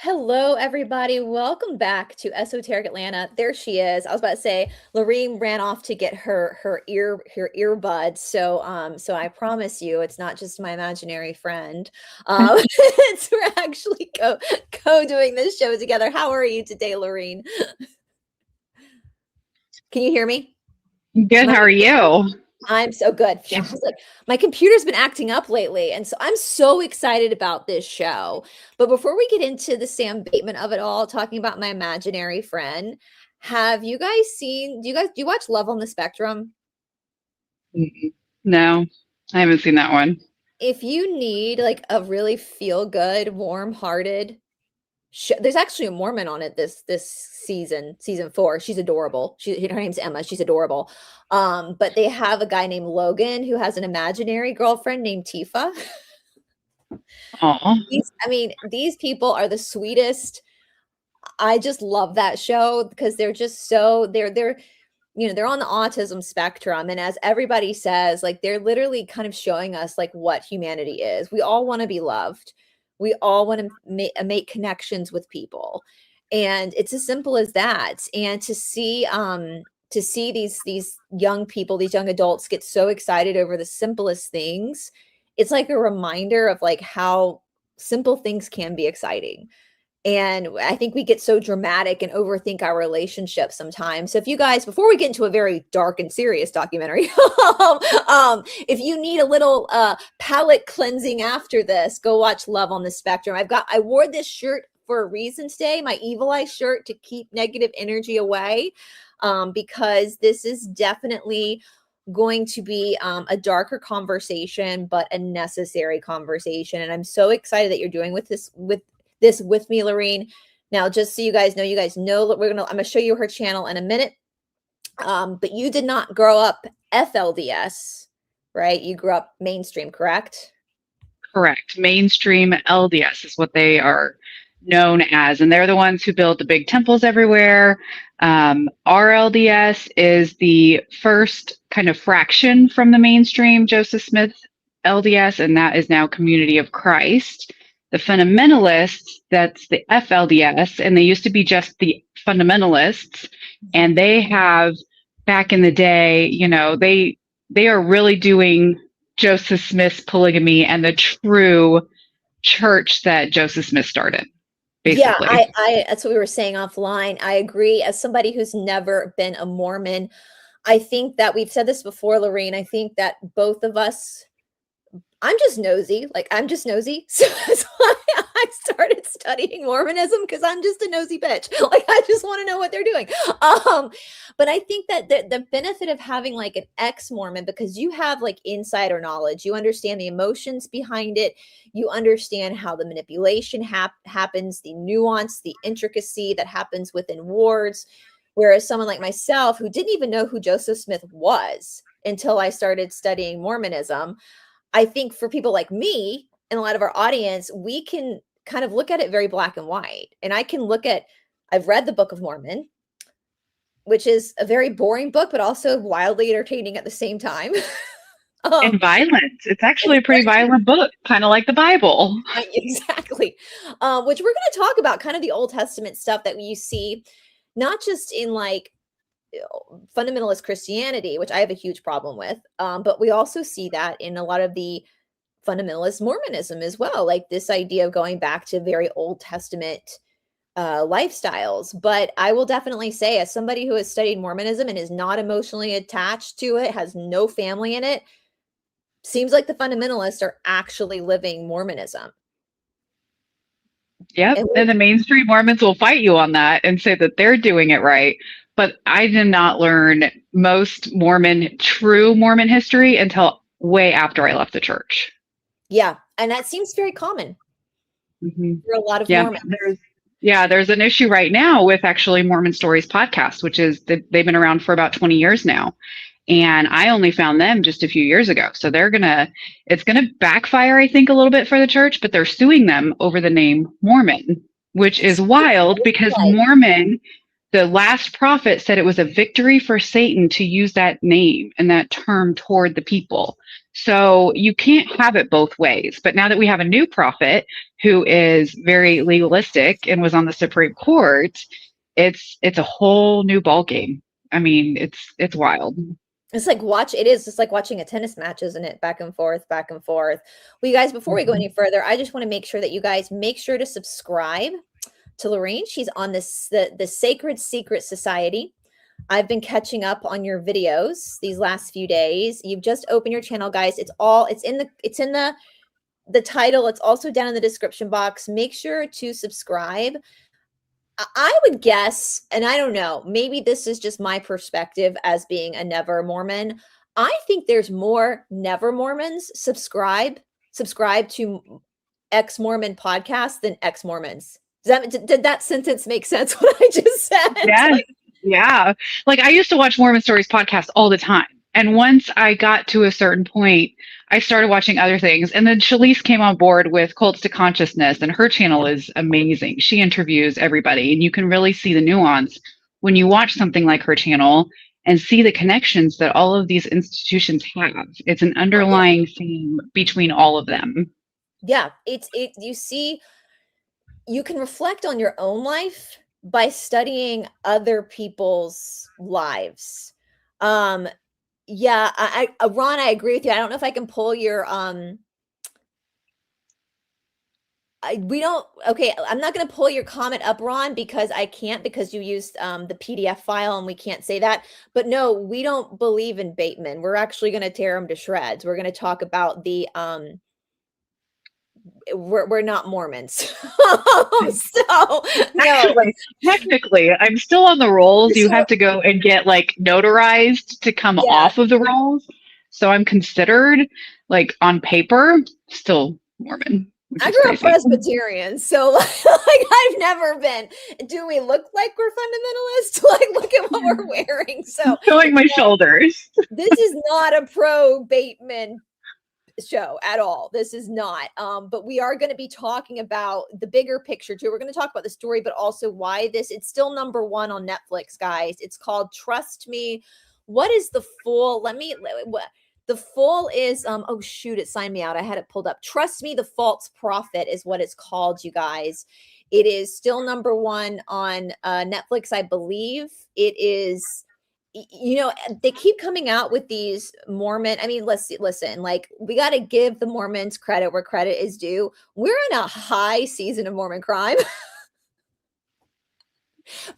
Hello, everybody. Welcome back to Esoteric Atlanta. There she is. I was about to say, Larene ran off to get her earbuds. So I promise you, it's not just my imaginary friend. We're actually co doing this show together. How are you today, Larene? Can you hear me? Good. How are you? I'm so good. I was like, my computer's been acting up lately, and so I'm so excited about this show. But before we get into the Sam Bateman of it all, talking about my imaginary friend, have you guys seen? Do you watch Love on the Spectrum? No, I haven't seen that one. If you need like a really feel good, warm hearted show, there's actually a Mormon on it this season 4. She's adorable. Her name's Emma. She's adorable. But they have a guy named Logan who has an imaginary girlfriend named Tifa. Oh, These people are the sweetest. I just love that show because they're just so they're on the autism spectrum, and as everybody says, like they're literally kind of showing us like what humanity is. We all want to be loved. We all want to make connections with people, and it's as simple as that. And to see these young people, these young adults get so excited over the simplest things, it's like a reminder of like how simple things can be exciting. And I think we get so dramatic and overthink our relationships sometimes. So if you guys, before we get into a very dark and serious documentary, if you need a little palate cleansing after this, go watch Love on the Spectrum. I wore this shirt for a reason today, my Evil Eye shirt, to keep negative energy away, because this is definitely going to be a darker conversation, but a necessary conversation. And I'm so excited that you're doing this with me, Larene. Now, just so you guys know that I'm gonna show you her channel in a minute. But you did not grow up FLDS, right? You grew up mainstream, correct? correct. Mainstream LDS is what they are known as, and they're the ones who build the big temples everywhere. Our LDS is the first kind of fraction from the mainstream Joseph Smith LDS, and that is now Community of Christ. The fundamentalists, that's the FLDS, and they used to be just the fundamentalists, and they have back in the day, they are really doing Joseph Smith's polygamy and the true church that Joseph Smith started, basically. Yeah, I that's what we were saying offline. I agree. As somebody who's never been a Mormon, I think that we've said this before, Lorraine. I think that both of us, I'm just nosy. Like I'm just nosy. So that's why I started studying Mormonism, because I'm just a nosy bitch. Like I just want to know what they're doing. But I think that the benefit of having like an ex-Mormon, because you have like insider knowledge, you understand the emotions behind it, you understand how the manipulation happens, the nuance, the intricacy that happens within wards. Whereas someone like myself, who didn't even know who Joseph Smith was until I started studying Mormonism, I think for people like me and a lot of our audience, we can kind of look at it very black and white. And I've read the Book of Mormon, which is a very boring book, but also wildly entertaining at the same time. And violent. It's actually a pretty violent book, kind of like the Bible. Exactly. Which we're going to talk about, kind of the Old Testament stuff that you see, not just in like fundamentalist Christianity, which I have a huge problem with, but we also see that in a lot of the fundamentalist Mormonism as well, like this idea of going back to very Old Testament lifestyles. But I will definitely say, as somebody who has studied Mormonism and is not emotionally attached to it, has no family in it, seems like the fundamentalists are actually living Mormonism. Yep. And the mainstream Mormons will fight you on that and say that they're doing it right. But I did not learn most true Mormon history until way after I left the church. Yeah. And that seems very common for a lot of Mormons. There's an issue right now with actually Mormon Stories podcast, which is they've been around for about 20 years now. And I only found them just a few years ago. So it's going to backfire, I think, a little bit for the church, but they're suing them over the name Mormon, which is wild because Mormon the last prophet said it was a victory for Satan to use that name and that term toward the people. So you can't have it both ways. But now that we have a new prophet who is very legalistic and was on the Supreme Court, it's a whole new ballgame. I mean, it's wild. It's like it is just like watching a tennis match, isn't it? Back and forth, back and forth. Well, you guys, before we go any further, I just want to make sure that you guys make sure to subscribe to Larene. She's on the Sacred Secret Society. I've been catching up on your videos these last few days. You've just opened your channel, guys. It's in the title. It's also down in the description box. Make sure to subscribe. I would guess, and I don't know, maybe this is just my perspective as being a never Mormon. I think there's more never Mormons subscribe to ex-Mormon podcasts than ex-Mormons. Did that sentence make sense what I just said? Yes. Yeah. Like I used to watch Mormon Stories podcast all the time. And once I got to a certain point, I started watching other things. And then Shalise came on board with Cults to Consciousness, and her channel is amazing. She interviews everybody, and you can really see the nuance when you watch something like her channel and see the connections that all of these institutions have. It's an underlying theme between all of them. Yeah, you see, you can reflect on your own life by studying other people's lives. Yeah, Ron, I agree with you. I don't know if I can pull your okay, I'm not going to pull your comment up, Ron, because I can't, because you used the PDF file and we can't say that. But no, we don't believe in Baitman. We're actually going to tear him to shreds. We're going to talk about the we're not Mormons. So no. Technically, I'm still on the rolls. You have to go and get like notarized to come off of the rolls. So I'm considered, like, on paper, still Mormon. I grew up Presbyterian, so like I've never been. Do we look like we're fundamentalists? Like, look at what we're wearing. So showing my shoulders. This is not a pro Baitman show at all. This is not. But we are going to be talking about the bigger picture too. We're going to talk about the story, but also why it's still number one on Netflix, guys. It's called Trust Me. What is the full? The full is oh shoot, it signed me out. I had it pulled up. Trust Me, the False Prophet is what it's called, you guys. It is still number one on Netflix, I believe. It is. You know, they keep coming out with these Mormon. I mean, listen, like, we got to give the Mormons credit where credit is due. We're in a high season of Mormon crime.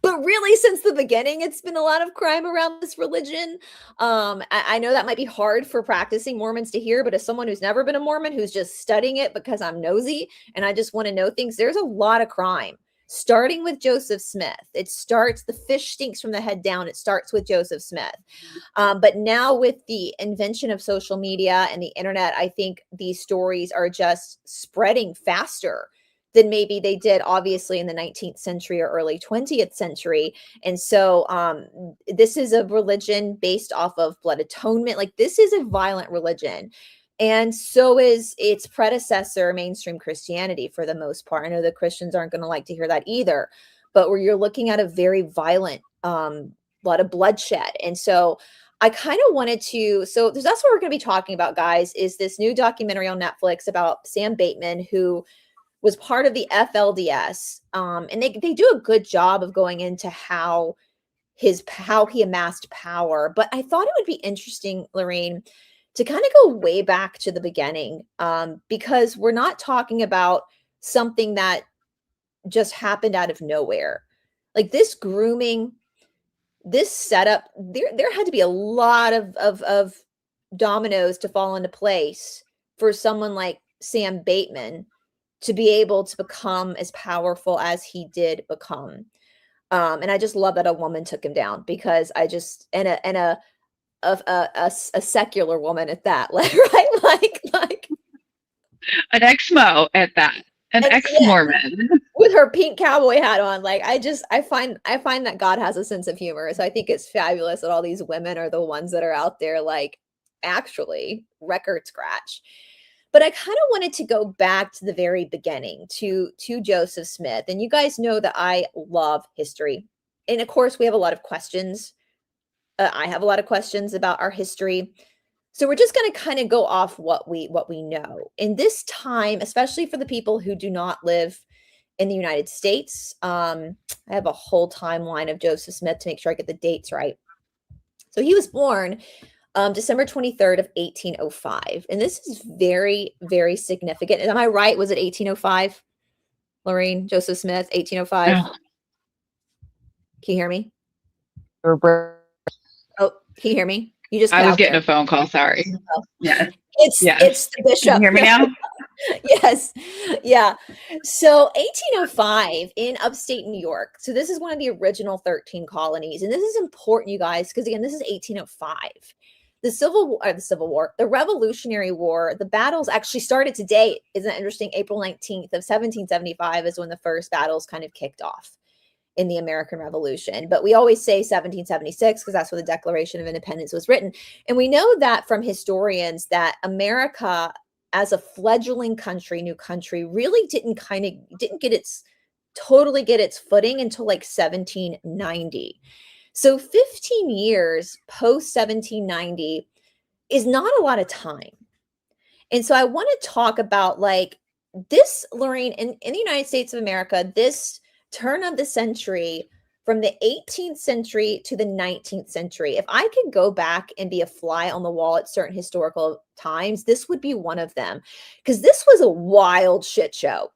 But really, since the beginning, it's been a lot of crime around this religion. I know that might be hard for practicing Mormons to hear, but as someone who's never been a Mormon, who's just studying it because I'm nosy and I just want to know things, there's a lot of crime. Starting with Joseph Smith. The fish stinks from the head down. It starts with Joseph Smith. But now with the invention of social media and the internet, I think these stories are just spreading faster than maybe they did, obviously, in the 19th century or early 20th century. And so this is a religion based off of blood atonement. Like, this is a violent religion. And so is its predecessor, mainstream Christianity, for the most part. I know the Christians aren't going to like to hear that either, but where you're looking at a very violent, lot of bloodshed. And so I kind of wanted to, so that's what we're going to be talking about, guys, is this new documentary on Netflix about Sam Baitman, who was part of the FLDS. And they do a good job of going into how he amassed power. But I thought it would be interesting, Larene, to kind of go way back to the beginning, because we're not talking about something that just happened out of nowhere. Like, this grooming, this setup, there had to be a lot of dominoes to fall into place for someone like Sam Baitman to be able to become as powerful as he did become. And I just love that a woman took him down, because I just, and a secular woman at that, right? Like an ex-mo at that, an ex-Mormon with her pink cowboy hat on. Like, I find that God has a sense of humor. So I think it's fabulous that all these women are the ones that are out there, like, actually record scratch. But I kind of wanted to go back to the very beginning, to Joseph Smith. And you guys know that I love history. and of course, we have a lot of questions. I have a lot of questions about our history. So we're just going to kind of go off what we know. In this time, especially for the people who do not live in the United States, I have a whole timeline of Joseph Smith to make sure I get the dates right. So he was born December 23rd of 1805. And this is very, very significant. Am I right? Was it 1805? Larene, Joseph Smith, 1805. Oh. Can you hear me? Or Oh, can you hear me? You just I was out getting there. a phone call. Sorry. Oh. Yes. It's the bishop. Can you hear me now? Yes. Yeah. So 1805 in upstate New York. So this is one of the original 13 colonies. And this is important, you guys, because again, this is 1805. The Revolutionary War, the battles actually started today. Isn't that interesting? April 19th of 1775 is when the first battles kind of kicked off in the American Revolution. But we always say 1776 because that's when the Declaration of Independence was written. And we know that from historians that America as a fledgling new country, really didn't totally get its footing until like 1790. So 15 years post 1790 is not a lot of time. And so I want to talk about like this, Larene, in the United States of America, this turn of the century from the 18th century to the 19th century. If I could go back and be a fly on the wall at certain historical times, this would be one of them. Because this was a wild shit show.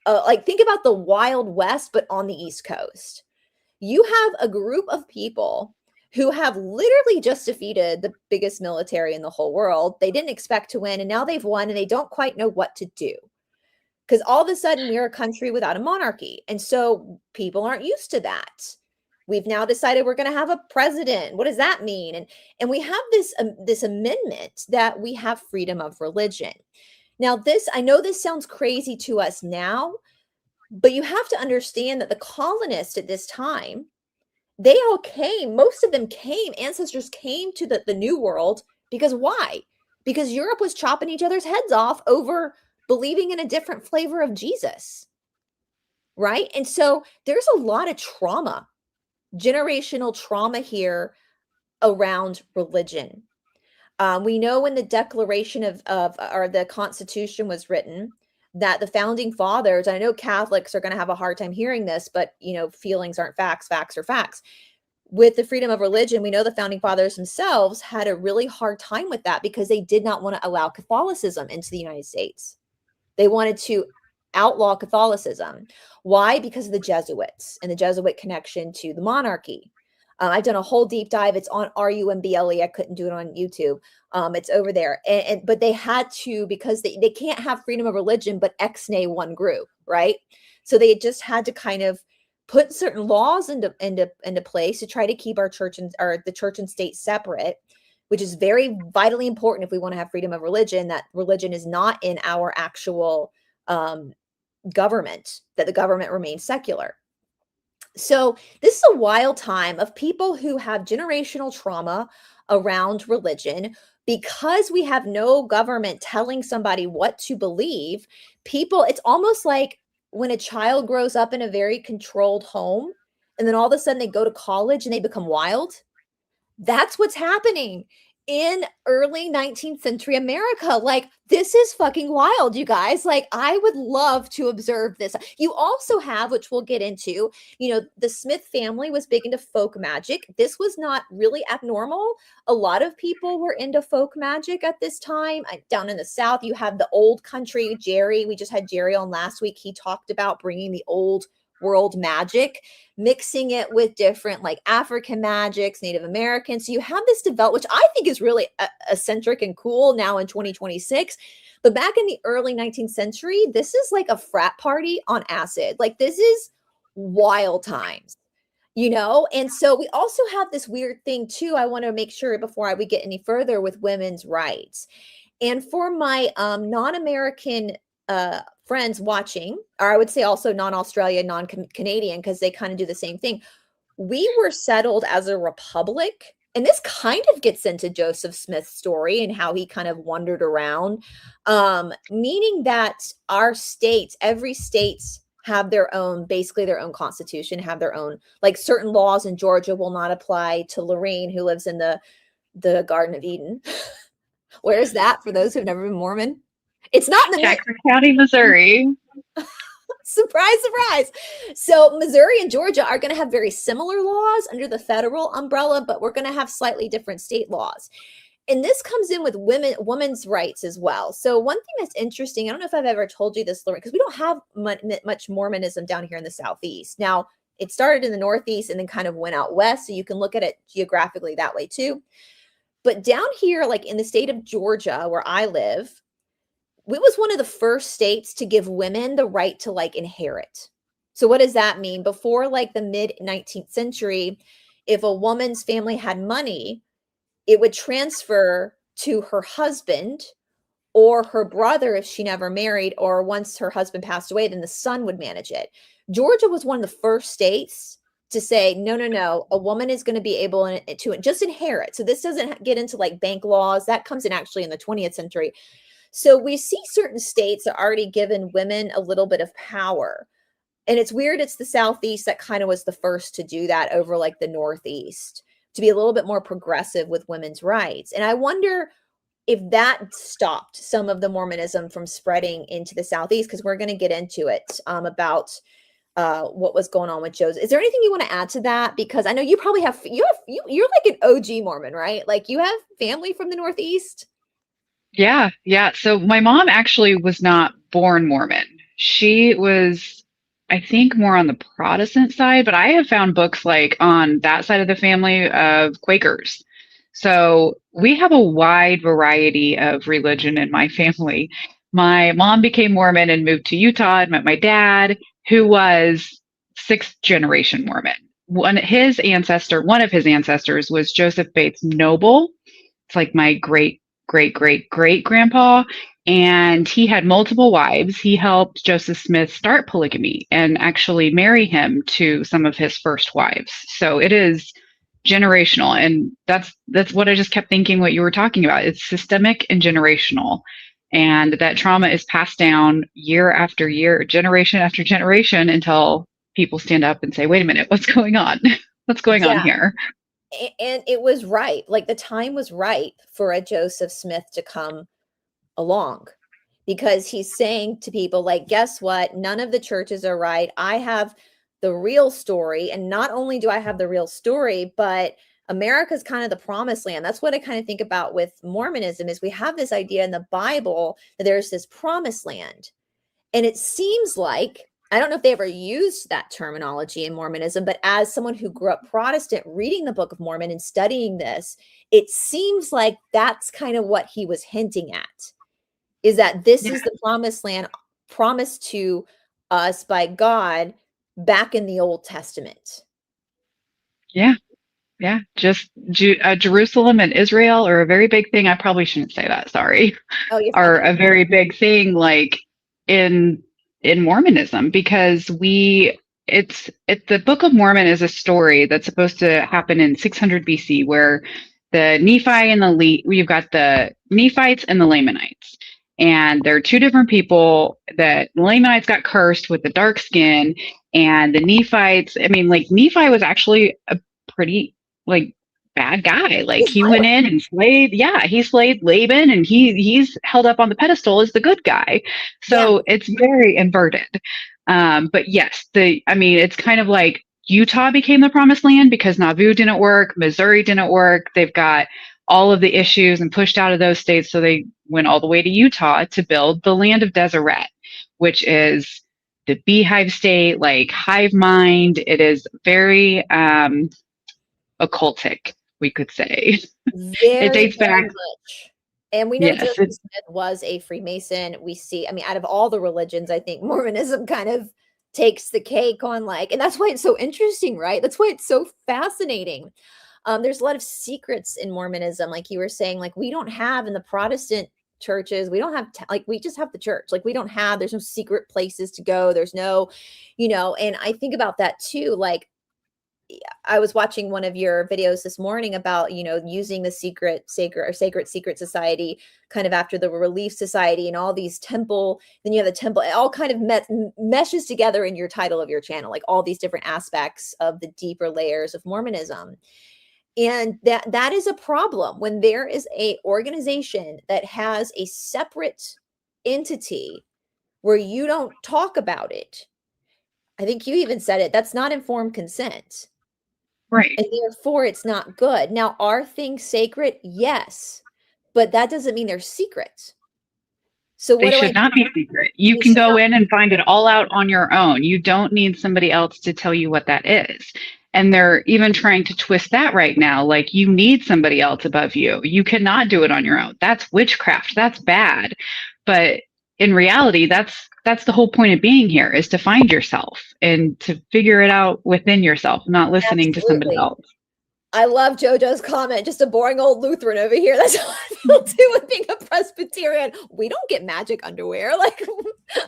Like think about the Wild West, but on the East Coast. You have a group of people who have literally just defeated the biggest military in the whole world. They didn't expect to win, and now they've won, and they don't quite know what to do. Because all of a sudden we're a country without a monarchy. And so people aren't used to that. We've now decided we're going to have a president. What does that mean? And we have this amendment that we have freedom of religion. Now, I know this sounds crazy to us now, but you have to understand that the colonists at this time, they all came, most of them came, ancestors came to the New World because why? Because Europe was chopping each other's heads off over believing in a different flavor of Jesus, right? And so there's a lot of trauma, generational trauma here around religion. We know when the Declaration or the Constitution was written that the founding fathers, I know Catholics are going to have a hard time hearing this, but feelings aren't facts, facts are facts. With the freedom of religion, we know the founding fathers themselves had a really hard time with that because they did not want to allow Catholicism into the United States. They wanted to outlaw Catholicism. Why? Because of the Jesuits and the Jesuit connection to the monarchy. I've done a whole deep dive. It's on RUMBLE. I couldn't do it on YouTube. It's over there. But they had to, because they can't have freedom of religion, but ex-nay one group, right? So they just had to kind of put certain laws into place to try to keep our the church and state separate, which is very vitally important if we want to have freedom of religion, that religion is not in our actual government, that the government remains secular. So this is a wild time of people who have generational trauma around religion. Because we have no government telling somebody what to believe, it's almost like when a child grows up in a very controlled home and then all of a sudden they go to college and they become wild. That's what's happening in early 19th century America. Like, this is fucking wild, you guys. Like, I would love to observe this. You also have, which we'll get into, the Smith family was big into folk magic. This was not really abnormal. A lot of people were into folk magic at this time. Down in the South, you have the old country. Jerry, we just had Jerry on last week. He talked about bringing the old world magic, mixing it with different like African magics, Native American. So you have this develop, which I think is really eccentric and cool now in 2026. But back in the early 19th century, this is like a frat party on acid. Like, this is wild times, And so we also have this weird thing too. I want to make sure before we get any further with women's rights. And for my non-American friends watching, or I would say also non-Australia, non-Canadian, because they kind of do the same thing. We were settled as a republic. And this kind of gets into Joseph Smith's story and how he kind of wandered around, meaning that our states, every state have their own, basically their own constitution, have their own, like certain laws in Georgia will not apply to Larene, who lives in the Garden of Eden. Where is that for those who've never been Mormon? It's not in the Jackson County, Missouri. surprise, surprise. So Missouri and Georgia are going to have very similar laws under the federal umbrella, but we're going to have slightly different state laws. And this comes in with women's rights as well. So one thing that's interesting, I don't know if I've ever told you this, Lauren, because we don't have much Mormonism down here in the Southeast. Now, it started in the Northeast and then kind of went out west. So you can look at it geographically that way too. But down here, like in the state of Georgia, where I live, it was one of the first states to give women the right to like inherit. So what does that mean? Before like the mid 19th century, if a woman's family had money, it would transfer to her husband or her brother if she never married, or once her husband passed away, then the son would manage it. Georgia was one of the first states to say, no, no, no, a woman is going to be able to just inherit. So this doesn't get into like bank laws. That comes in actually in the 20th century. So we see certain states are already given women a little bit of power. And it's weird. It's the Southeast that kind of was the first to do that over like the Northeast, to be a little bit more progressive with women's rights. And I wonder if that stopped some of the Mormonism from spreading into the Southeast, because we're going to get into it about what was going on with Joseph. Is there anything you want to add to that? Because I know you probably you're like an OG Mormon, right? Like you have family from the Northeast. Yeah, yeah. So my mom actually was not born Mormon. She was, I think, more on the Protestant side, but I have found books like on that side of the family of Quakers. So we have a wide variety of religion in my family. My mom became Mormon and moved to Utah and met my dad, who was sixth generation Mormon. One of his ancestors was Joseph Bates Noble. It's like my great great great great grandpa, and he had multiple wives. He helped Joseph Smith start polygamy and actually marry him to some of his first wives. So it is generational, and that's what I just kept thinking what you were talking about. It's systemic and generational, and that trauma is passed down year after year, generation after generation, until people stand up and say, wait a minute, what's going on? What's going on Yeah. here? And it was right. Like the time was right for a Joseph Smith to come along, because he's saying to people like, guess what? None of the churches are right. I have the real story. And not only do I have the real story, but America's kind of the promised land. That's what I kind of think about with Mormonism, is we have this idea in the Bible that there's this promised land. And it seems like, I don't know if they ever used that terminology in Mormonism, but as someone who grew up Protestant reading the Book of Mormon and studying this, it seems like that's kind of what he was hinting at, is that this is the promised land promised to us by God back in the Old Testament. Yeah. Yeah, just Jerusalem and Israel are a very big thing. I probably shouldn't say that. Sorry, Oh, you're are fine. a very big thing, like in Mormonism, because the Book of Mormon is a story that's supposed to happen in 600 BC, where the Nephi and we've got the Nephites and the Lamanites, and they're two different people. That the Lamanites got cursed with the dark skin, and the Nephites. I mean, like Nephi was actually a pretty like bad guy. Like he went in and he slayed Laban, and he's held up on the pedestal as the good guy. So it's very inverted. But yes, it's kind of like Utah became the promised land because Nauvoo didn't work, Missouri didn't work. They've got all of the issues and pushed out of those states, so they went all the way to Utah to build the land of Deseret, which is the beehive state, like hive mind. It is very occultic, we could say. It Very, dates very back. much. And we know Yes. Joseph Smith was a Freemason. We see, I mean, out of all the religions, I think Mormonism kind of takes the cake on like, and that's why it's so interesting, right? That's why it's so fascinating. There's a lot of secrets in Mormonism, like you were saying, like we don't have in the Protestant churches, we don't have like we just have the church. Like we don't have, there's no secret places to go. There's no, and I think about that too. Like I was watching one of your videos this morning about, using the sacred society kind of after the relief society and all these temple, then you have the temple, it all kind of meshes together in your title of your channel, like all these different aspects of the deeper layers of Mormonism. And that is a problem when there is a organization that has a separate entity where you don't talk about it. I think you even said it, that's not informed consent. Right. And therefore it's not good. Now, are things sacred? Yes. But that doesn't mean they're secret. So They what do I should not be secret. You They can should go not. in and find it all out on your own. You don't need somebody else to tell you what that is. And they're even trying to twist that right now. Like, you need somebody else above you. You cannot do it on your own. That's witchcraft. That's bad. But in reality, that's the whole point of being here, is to find yourself and to figure it out within yourself, not listening to somebody Absolutely. else. I love JoJo's comment. Just a boring old Lutheran over here. That's how I feel too with being a Presbyterian. We don't get magic underwear. Like,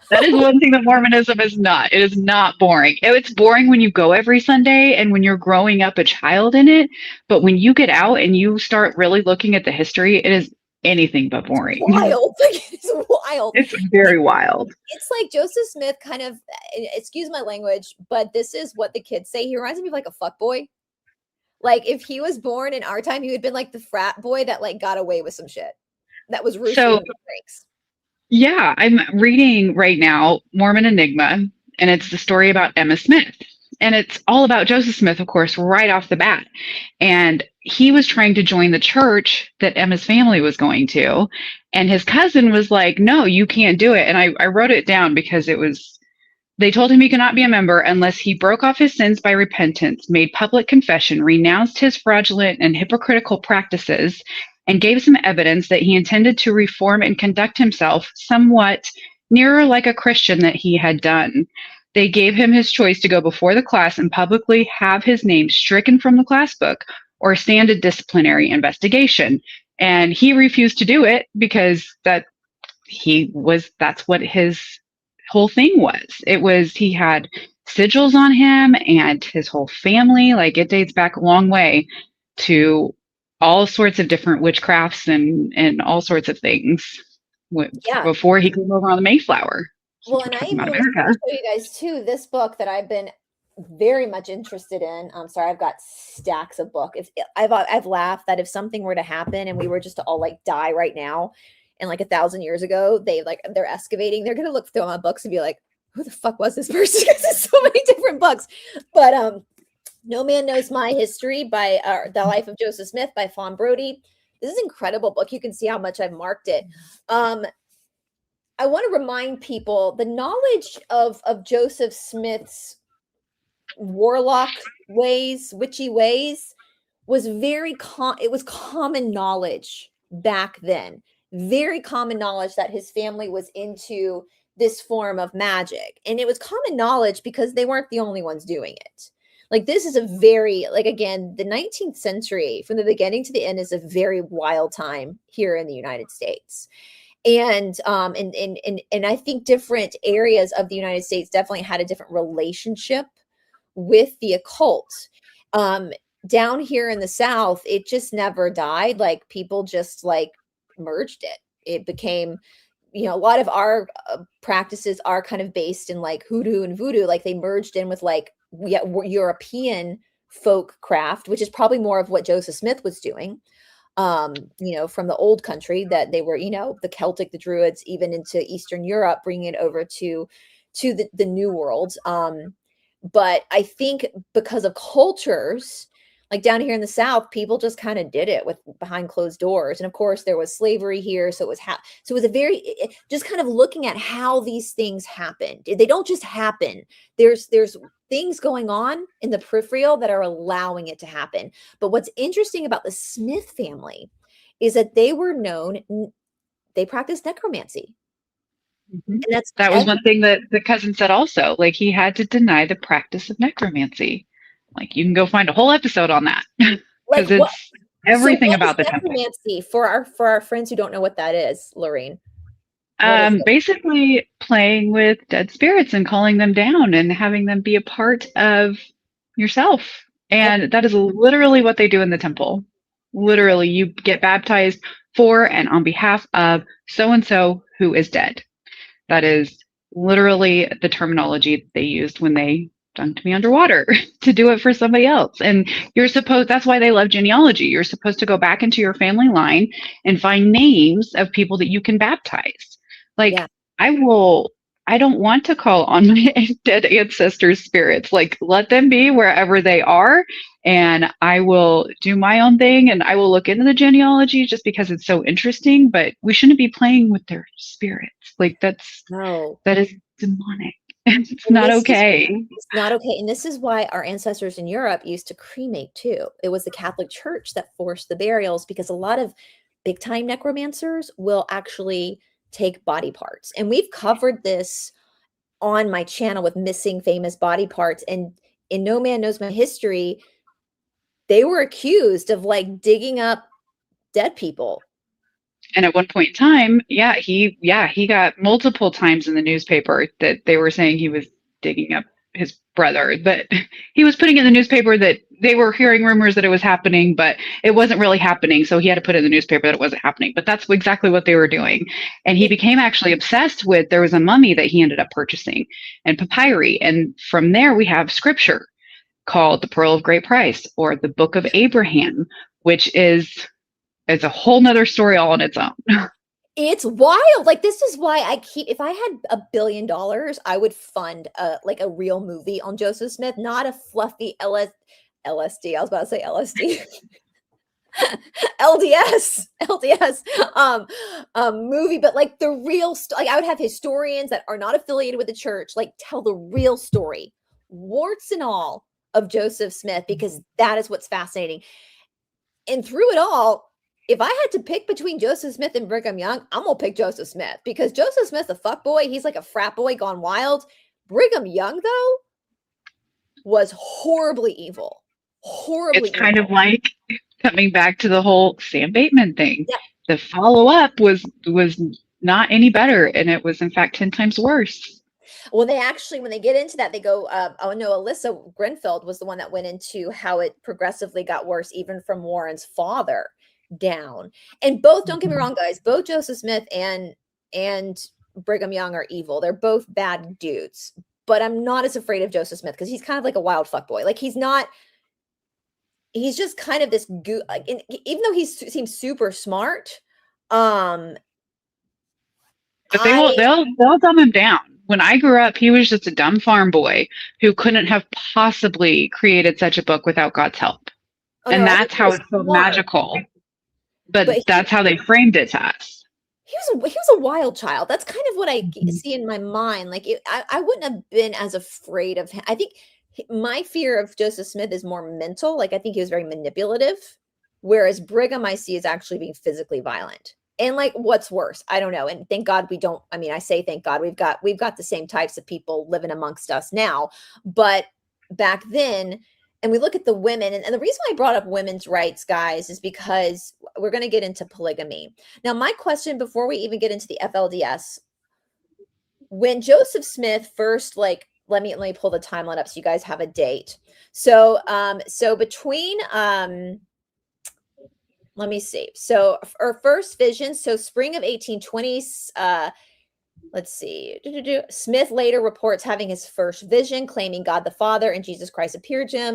That is one thing that Mormonism is not. It is not boring. It's boring when you go every Sunday and when you're growing up a child in it. But when you get out and you start really looking at the history, it is anything but boring. wild. Like, it's wild. It's very wild. It's like Joseph Smith kind of, excuse my language, but this is what the kids say. He reminds me of like a fuck boy. Like, if he was born in our time, he would have been like the frat boy that like got away with some shit. That was roosting So, in the breaks. yeah, I'm reading right now Mormon Enigma, and it's the story about Emma Smith. And it's all about Joseph Smith, of course, right off the bat. And he was trying to join the church that Emma's family was going to. And his cousin was like, no, you can't do it. And I wrote it down because they told him he could not be a member unless he broke off his sins by repentance, made public confession, renounced his fraudulent and hypocritical practices, and gave some evidence that he intended to reform and conduct himself somewhat nearer like a Christian that he had done. They gave him his choice to go before the class and publicly have his name stricken from the class book or stand a disciplinary investigation. And he refused to do it because that's what his whole thing was. He had sigils on him and his whole family. Like, it dates back a long way to all sorts of different witchcrafts and all sorts of things before he came over on the Mayflower. Well, and I even want to show you guys too this book that I've been very much interested in. I'm sorry, I've got stacks of book. I've laughed that if something were to happen and we were just to all like die right now, and like 1,000 years ago, they're excavating, they're gonna look through my books and be like, who the fuck was this person? Because there's so many different books. But No Man Knows My History by The Life of Joseph Smith by Fawn Brody. This is an incredible book. You can see how much I've marked it. I want to remind people the knowledge of Joseph Smith's warlock ways, witchy ways, was it was common knowledge back then. Very common knowledge that his family was into this form of magic. And it was common knowledge because they weren't the only ones doing it. Like, this is a very, like, again, the 19th century from the beginning to the end is a very wild time here in the United States. And I think different areas of the United States definitely had a different relationship with the occult. Down here in the South, it just never died. Like, people just like merged it. It became, a lot of our practices are kind of based in like hoodoo and voodoo. Like, they merged in with like European folk craft, which is probably more of what Joseph Smith was doing. From the old country that they were, the Celtic, the Druids, even into Eastern Europe, bringing it over to the New World. But I think because of cultures, like down here in the South, people just kind of did it with behind closed doors. And of course there was slavery here. So it was a very, just kind of looking at how these things happened. They don't just happen. There's things going on in the peripheral that are allowing it to happen. But what's interesting about the Smith family is that they practiced necromancy. Mm-hmm. And that was one thing that the cousin said also. Like, he had to deny the practice of necromancy. Like, you can go find a whole episode on that because it's everything about the necromancy temple. For our friends who don't know what that is, Larene. Basically playing with dead spirits and calling them down and having them be a part of yourself. Yep. And that is literally what they do in the temple. Literally, you get baptized for and on behalf of so and so who is dead. That is literally the terminology they used when they dunked me underwater to do it for somebody else. And that's why they love genealogy. You're supposed to go back into your family line and find names of people that you can baptize. Like, Yeah. I will, I don't want to call on my dead ancestors' spirits. Like, let them be wherever they are. And I will do my own thing and I will look into the genealogy just because it's so interesting. But we shouldn't be playing with their spirits. Like, No. that is demonic. It's And not this is okay. it's not okay. And this is why our ancestors in Europe used to cremate too. It was the Catholic Church that forced the burials because a lot of big time necromancers will actually take body parts. And we've covered this on my channel with missing famous body parts. And in No Man Knows My History, they were accused of like digging up dead people. And at one point in time, he got multiple times in the newspaper that they were saying he was digging up his brother. But he was putting in the newspaper that they were hearing rumors that it was happening, but it wasn't really happening. So he had to put in the newspaper that it wasn't happening. But that's exactly what they were doing. And he became actually obsessed with, there was a mummy that he ended up purchasing and papyri. And from there we have scripture called the Pearl of Great Price or the Book of Abraham, which is it's a whole nother story all on its own. It's wild. Like this is why if I had $1 billion, I would fund like a real movie on Joseph Smith, not a fluffy LSD. I was about to say LSD. LDS movie, but like the real like I would have historians that are not affiliated with the church like tell the real story, warts and all, of Joseph Smith, because that is what's fascinating. And through it all, if I had to pick between Joseph Smith and Brigham Young, I'm gonna pick Joseph Smith because Joseph Smith's a fuck boy. He's like a frat boy gone wild. Brigham Young, though, was horribly evil. Horribly It's kind evil. of like coming back to the whole Sam Bateman thing. Yeah. The follow up was not any better, and it was in fact 10 times worse. Well, they actually, when they get into that, they go, oh no, Alyssa Grenfeld was the one that went into how it progressively got worse, even from Warren's father down. And both, don't get me wrong, guys, both Joseph Smith and Brigham Young are evil. They're both bad dudes. But I'm not as afraid of Joseph Smith because he's kind of like a wild fuck boy. Like he's just kind of this like, even though he seems super smart, But they'll dumb him down. When I grew up, he was just a dumb farm boy who couldn't have possibly created such a book without God's help. And that's how it's so magical. But that's how they framed it to us. He was a wild child. That's kind of what I see in my mind. Like I wouldn't have been as afraid of him. I think my fear of Joseph Smith is more mental. Like I think he was very manipulative, whereas Brigham I see is actually being physically violent. And like, what's worse? I don't know. And thank God we don't. I mean, I say thank God we've got the same types of people living amongst us now. But back then, and we look at the women, and the reason why I brought up women's rights, guys, is because we're going to get into polygamy. Now, my question before we even get into the FLDS, when Joseph Smith first, like, let me pull the timeline up so you guys have a date. So, between let me see. So our first vision, so spring of 1820s, let's see. Smith later reports having his first vision, claiming God the Father and Jesus Christ appeared to him.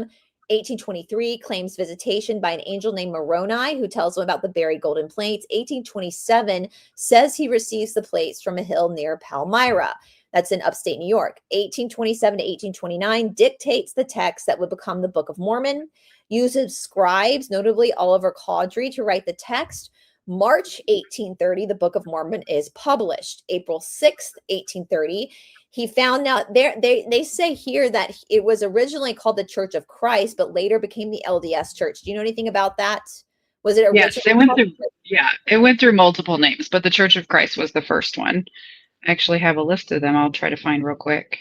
1823 claims visitation by an angel named Moroni, who tells him about the buried golden plates. 1827 says he receives the plates from a hill near Palmyra. That's in upstate New York. 1827 to 1829 dictates the text that would become the Book of Mormon. Uses scribes, notably Oliver Cowdery, to write the text. March 1830, the Book of Mormon is published. April 6th, 1830, he found out there. They say here that it was originally called the Church of Christ, but later became the LDS Church. Do you know anything about that? Was it originally? Yes, it went through multiple names, but the Church of Christ was the first one. I actually have a list of them. I'll try to find real quick.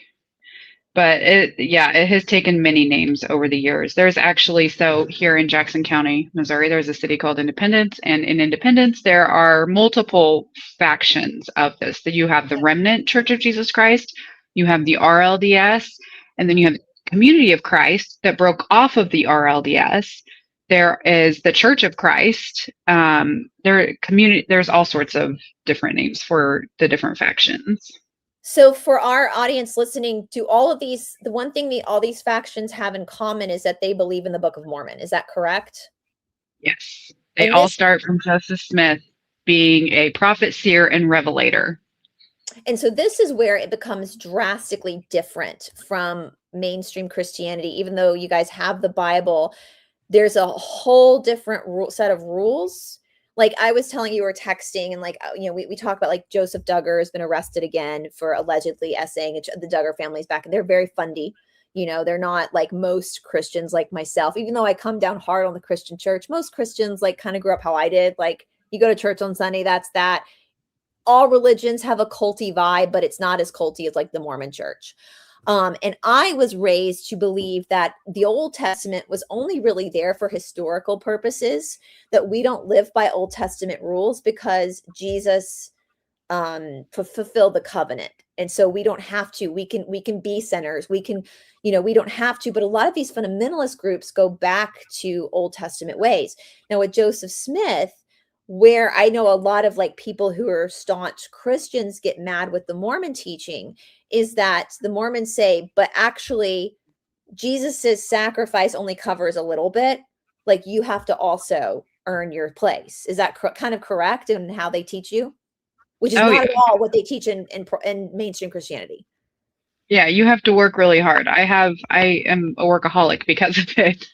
But it has taken many names over the years. There's actually, so here in Jackson County, Missouri, there's a city called Independence. And in Independence, there are multiple factions of this. That you have the Remnant Church of Jesus Christ, you have the RLDS, and then you have Community of Christ that broke off of the RLDS. There is the Church of Christ. There's all sorts of different names for the different factions. So for our audience listening to all of these, the one thing all these factions have in common is that they believe in the Book of Mormon. Is that correct? Yes. They all start from Joseph Smith being a prophet, seer, and revelator. And so this is where it becomes drastically different from mainstream Christianity. Even though you guys have the Bible, there's a whole different set of rules. Like I was telling you, we were texting, and like, you know, we talk about like Joseph Duggar has been arrested again for allegedly essaying the Duggar family's back, and they're very fundy. You know, they're not like most Christians like myself, even though I come down hard on the Christian church. Most Christians like kind of grew up how I did. Like you go to church on Sunday, that's that. All religions have a culty vibe, but it's not as culty as like the Mormon church. And I was raised to believe that the Old Testament was only really there for historical purposes, that we don't live by Old Testament rules because Jesus fulfilled the covenant. And so we don't have to, we can be sinners. We can, you know, we don't have to, but a lot of these fundamentalist groups go back to Old Testament ways. Now with Joseph Smith, where I know a lot of like people who are staunch Christians get mad with the Mormon teaching is that the Mormons say, but actually Jesus's sacrifice only covers a little bit. Like you have to also earn your place. Is that kind of correct in how they teach you? Which is not at all what they teach in mainstream Christianity. Yeah, you have to work really hard. I am a workaholic because of it,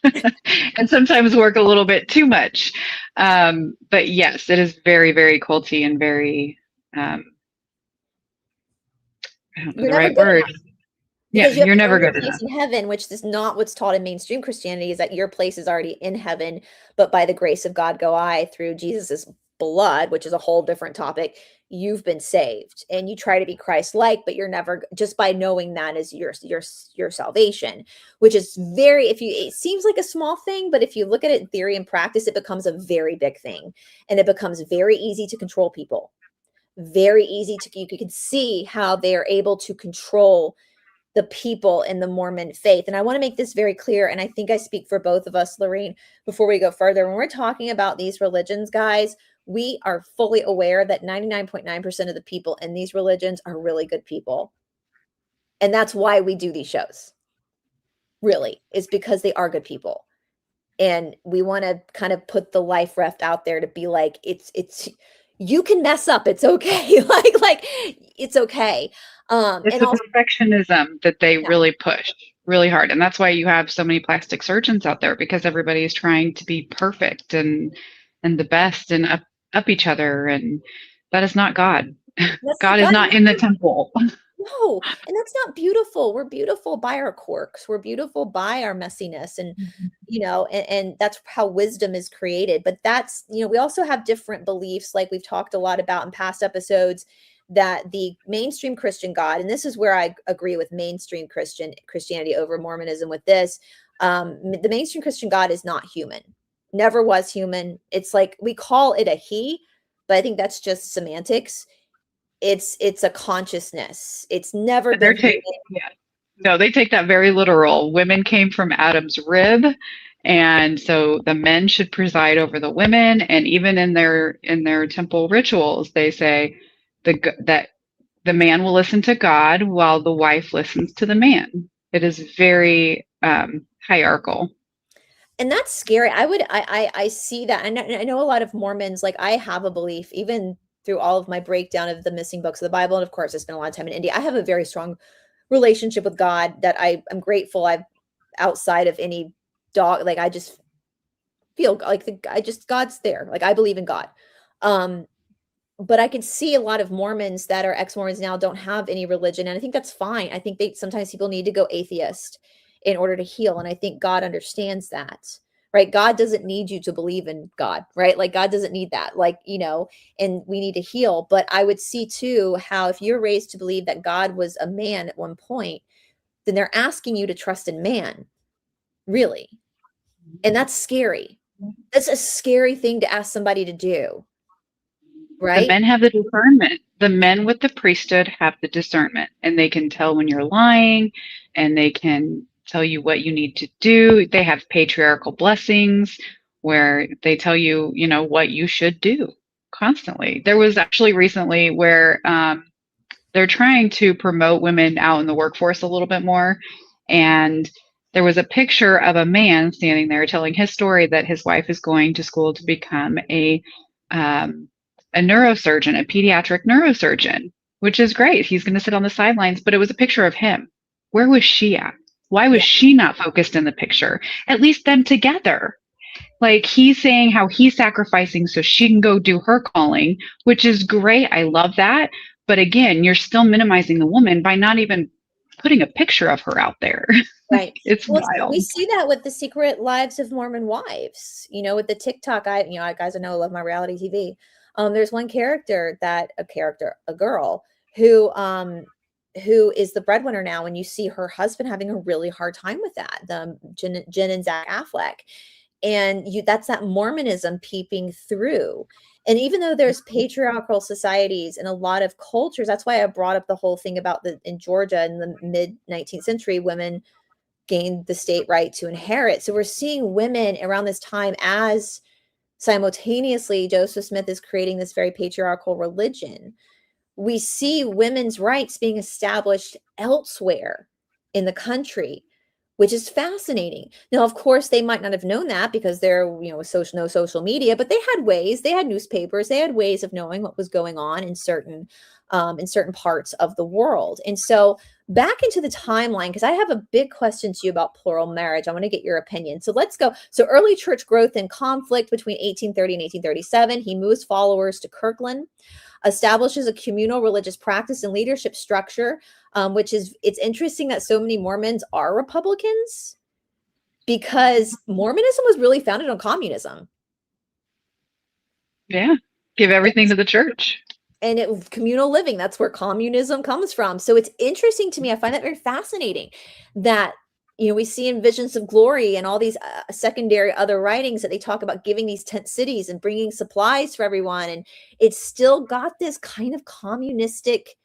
and sometimes work a little bit too much. But yes, it is very, very culty and very, I don't know the right word. Yeah, you're never good enough. In heaven, which is not what's taught in mainstream Christianity, is that your place is already in heaven, but by the grace of God go I through Jesus's blood, which is a whole different topic. You've been saved, and you try to be Christ-like, but you're never, just by knowing that is your salvation, which is it seems like a small thing, but if you look at it in theory and practice, it becomes a very big thing, and it becomes very easy to control people. Very easy you can see how they are able to control the people in the Mormon faith. And I want to make this very clear, and I think I speak for both of us, Larene, before we go further. When we're talking about these religions, guys, we are fully aware that 99.9% of the people in these religions are really good people. And that's why we do these shows. Really, is because they are good people. And we want to kind of put the life reft out there to be like, it's you can mess up. It's okay. like it's okay. It's the perfectionism that they really push really hard. And that's why you have so many plastic surgeons out there, because everybody is trying to be perfect and the best and up each other. And that is not God. God is not in the temple. No, and that's not beautiful. We're beautiful by our quirks. We're beautiful by our messiness. And, you know, and that's how wisdom is created. But that's, you know, we also have different beliefs, like we've talked a lot about in past episodes, that the mainstream Christian God, and this is where I agree with mainstream Christianity over Mormonism with this, the mainstream Christian God is not human, never was human. It's like, we call it a he, but I think that's just semantics. It's a consciousness. It's never been. No, they take that very literal. Women came from Adam's rib, and so the men should preside over the women. And even in their temple rituals, they say that the man will listen to God while the wife listens to the man. It is very hierarchical. And that's scary. I see that. And I know a lot of Mormons, like I have a belief, even through all of my breakdown of the missing books of the Bible. And of course, I spent a lot of time in India. I have a very strong relationship with God that I'm grateful. I've outside of any dog, like I just feel like God's there. Like I believe in God. But I can see a lot of Mormons that are ex-Mormons now don't have any religion. And I think that's fine. I think sometimes people need to go atheist in order to heal. And I think God understands that. Right? God doesn't need you to believe in God, right? Like God doesn't need that, like, you know, and we need to heal. But I would see too, how if you're raised to believe that God was a man at one point, then they're asking you to trust in man, really. And that's scary. That's a scary thing to ask somebody to do. Right? The men have the discernment. The men with the priesthood have the discernment, and they can tell when you're lying, and they can tell you what you need to do. They have patriarchal blessings where they tell you, you know, what you should do constantly. There was actually recently where they're trying to promote women out in the workforce a little bit more. And there was a picture of a man standing there telling his story that his wife is going to school to become a neurosurgeon, a pediatric neurosurgeon, which is great. He's going to sit on the sidelines, but it was a picture of him. Where was she at? Why was she not focused in the picture? At least them together. Like he's saying how he's sacrificing so she can go do her calling, which is great. I love that. But again, you're still minimizing the woman by not even putting a picture of her out there. Right. It's Well, wild. we see that with the Secret Lives of Mormon Wives, you know, with the TikTok. Guys, I know I love my reality TV. There's one character, a girl who is the breadwinner now, and you see her husband having a really hard time with that. The Jen and Zach Affleck, and that's that Mormonism peeping through. And even though there's patriarchal societies in a lot of cultures, that's why I brought up the whole thing about in Georgia in the mid 19th century, women gained the state right to inherit. So we're seeing women around this time as simultaneously Joseph Smith is creating this very patriarchal religion. We see women's rights being established elsewhere in the country, which is fascinating. Now, of course, they might not have known that because they're, no social media, but they had ways, they had newspapers, they had ways of knowing what was going on in certain parts of the world. And so back into the timeline, because I have a big question to you about plural marriage. I want to get your opinion. So let's go. So early church growth and conflict between 1830 and 1837. He moves followers to Kirkland, establishes a communal religious practice and leadership structure, it's interesting that so many Mormons are Republicans because Mormonism was really founded on communism. Yeah. Give everything to the church. And communal living, that's where communism comes from. So it's interesting to me. I find that very fascinating that, we see in Visions of Glory and all these secondary other writings that they talk about giving these tent cities and bringing supplies for everyone. And it's still got this kind of communistic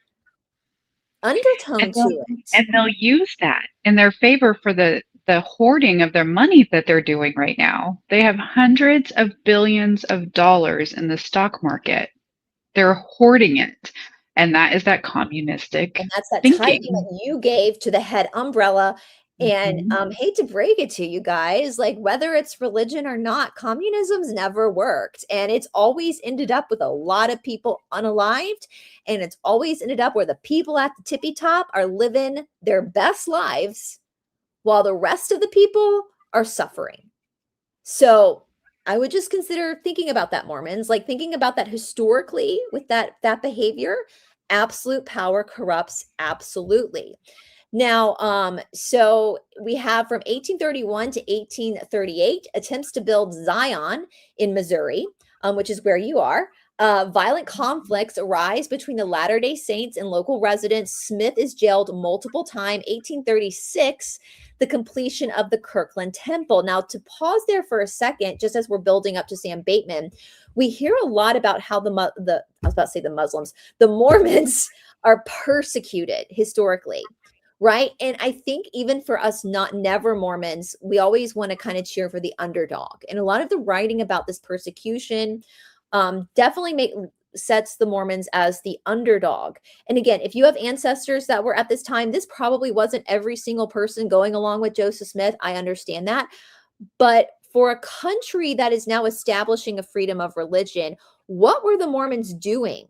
undertone to it. And they'll use that in their favor for the hoarding of their money that they're doing right now. They have hundreds of billions of dollars in the stock market. They're hoarding it. And that is that communistic and that's that thinking tithing that you gave to the head umbrella. And hate to break it to you guys, like whether it's religion or not, communism's never worked. And it's always ended up with a lot of people unalived. And it's always ended up where the people at the tippy top are living their best lives while the rest of the people are suffering. So I would just consider thinking about that, Mormons, like thinking about that historically with that behavior. Absolute power corrupts absolutely. Now, so we have from 1831 to 1838 attempts to build Zion in Missouri, which is where you are. Violent conflicts arise between the Latter-day Saints and local residents. Smith is jailed multiple times. 1836, the completion of the Kirkland Temple. Now, to pause there for a second, just as we're building up to Sam Baitman, we hear a lot about how the Mormons are persecuted historically. Right. And I think even for us never Mormons, we always want to kind of cheer for the underdog. And a lot of the writing about this persecution definitely sets the Mormons as the underdog. And again, if you have ancestors that were at this time, this probably wasn't every single person going along with Joseph Smith. I understand that. But for a country that is now establishing a freedom of religion, what were the Mormons doing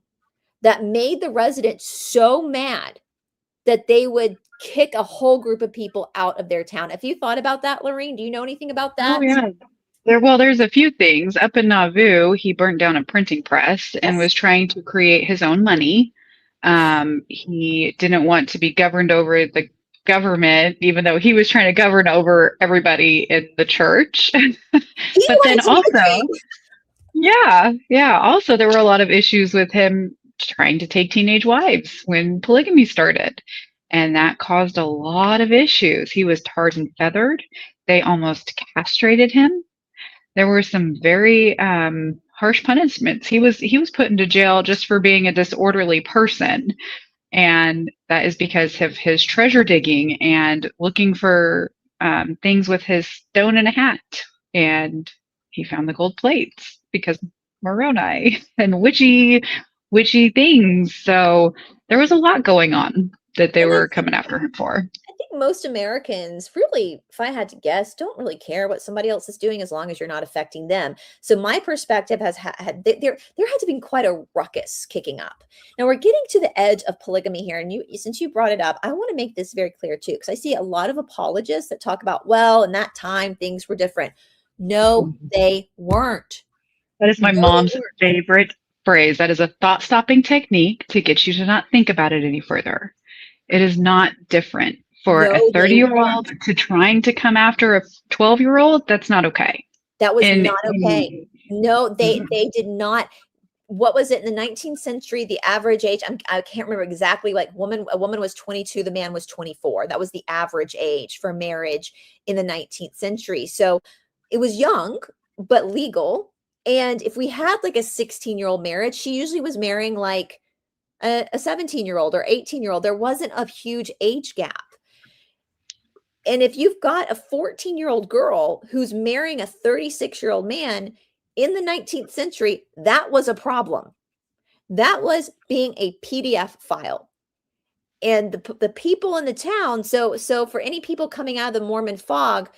that made the residents so mad that they would kick a whole group of people out of their town? If you thought about that, Larene, do you know anything about that? Oh, yeah. There's a few things. Up in Nauvoo, he burnt down a printing press and was trying to create his own money. He didn't want to be governed over the government, even though he was trying to govern over everybody in the church. But then also, also there were a lot of issues with him trying to take teenage wives when polygamy started. And that caused a lot of issues. He was tarred and feathered. They almost castrated him. There were some very harsh punishments. He was put into jail just for being a disorderly person. And that is because of his treasure digging and looking for things with his stone and a hat, and he found the gold plates because Moroni and witchy things. So there was a lot going on that they And were coming after him for. I think most Americans really, if I had to guess, don't really care what somebody else is doing as long as you're not affecting them. So my perspective has had there had to be quite a ruckus kicking up. Now we're getting to the edge of polygamy here, and since you brought it up, I want to make this very clear too, because I see a lot of apologists that talk about, well, in that time things were different. No, they weren't. That is my mom's favorite phrase. That is a thought-stopping technique to get you to not think about it any further. It is not different for a 30-year-old to trying to come after a 12-year-old. That's not okay. That was not okay. No, they did not. What was it in the 19th century? The average age, I can't remember exactly, like a woman was 22, the man was 24. That was the average age for marriage in the 19th century. So it was young, but legal. And if we had like a 16-year-old marriage, she usually was marrying like a 17-year-old or 18-year-old. There wasn't a huge age gap. And if you've got a 14-year-old girl who's marrying a 36-year-old man in the 19th century, that was a problem. That was being a PDF file. And the people in the town, so for any people coming out of the Mormon fog,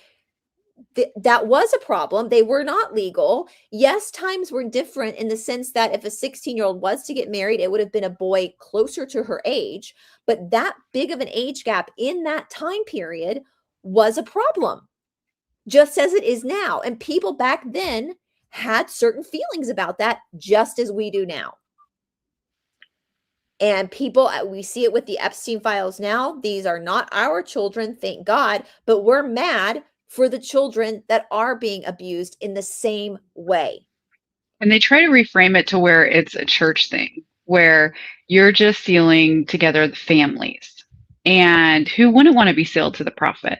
that was a problem. They were not legal. Yes, times were different in the sense that if a 16-year-old was to get married, it would have been a boy closer to her age. But that big of an age gap in that time period was a problem, just as it is now. And people back then had certain feelings about that, just as we do now. And people, we see it with the Epstein files now. These are not our children, thank God, but we're mad for the children that are being abused in the same way. And they try to reframe it to where it's a church thing, where you're just sealing together the families. And who wouldn't want to be sealed to the prophet?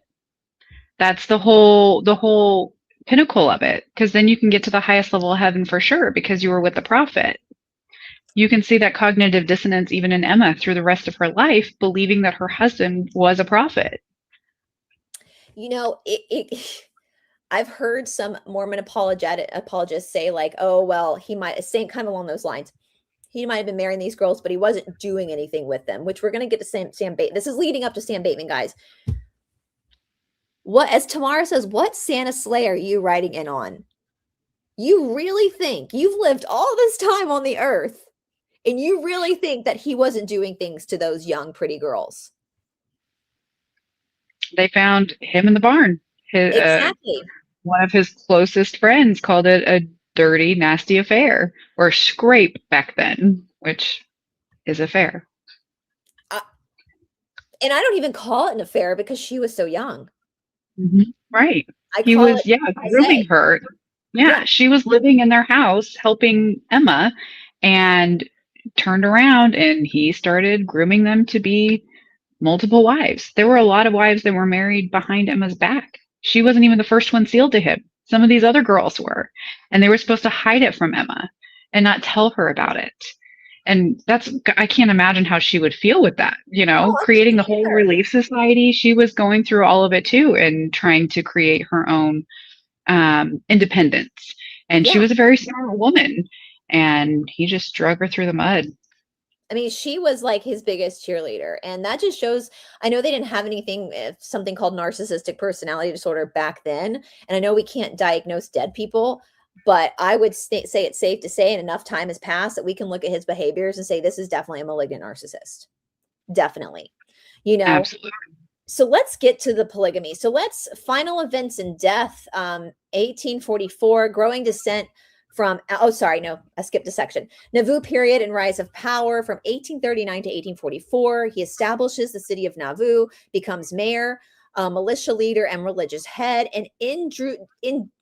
That's the whole pinnacle of it, because then you can get to the highest level of heaven for sure because you were with the prophet. You can see that cognitive dissonance even in Emma through the rest of her life, believing that her husband was a prophet. You know, I've heard some Mormon apologists say like, oh, well, he might say kind of along those lines. He might have been marrying these girls, but he wasn't doing anything with them, which we're going to get to Sam Bateman. This is leading up to Sam Bateman, guys. What, as Tamara says, what Santa sleigh are you riding in on? You really think you've lived all this time on the earth and you really think that he wasn't doing things to those young, pretty girls? They found him in the barn. Exactly. One of his closest friends called it a dirty, nasty affair, or scrape back then, which is affair. And I don't even call it an affair because she was so young. Mm-hmm. Right. He was, grooming her. Yeah, she was living in their house helping Emma and turned around and he started grooming them to be multiple wives. There were a lot of wives that were married behind Emma's back. She wasn't even the first one sealed to him. Some of these other girls were, and they were supposed to hide it from Emma and not tell her about it. And I can't imagine how she would feel with that, creating the whole Relief Society. She was going through all of it too and trying to create her own independence. And she was a very smart woman and he just drug her through the mud. I mean, she was like his biggest cheerleader. And that just shows, I know they didn't have something called narcissistic personality disorder back then. And I know we can't diagnose dead people, but I would say it's safe to say, and enough time has passed that we can look at his behaviors and say, this is definitely a malignant narcissist. Definitely. Absolutely. So let's get to the polygamy. So final events and death, 1844, growing descent from, I skipped a section. Nauvoo period and rise of power from 1839 to 1844. He establishes the city of Nauvoo, becomes mayor, militia leader, and religious head, and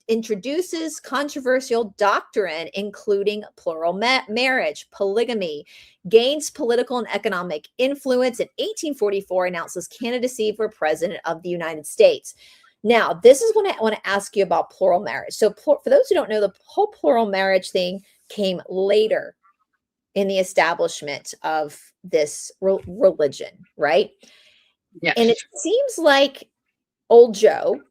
introduces controversial doctrine, including plural marriage, polygamy, gains political and economic influence. In 1844, announces candidacy for president of the United States. Now, this is when I want to ask you about plural marriage. So for those who don't know, the whole plural marriage thing came later in the establishment of this religion, right? Yes. And it seems like old Joe,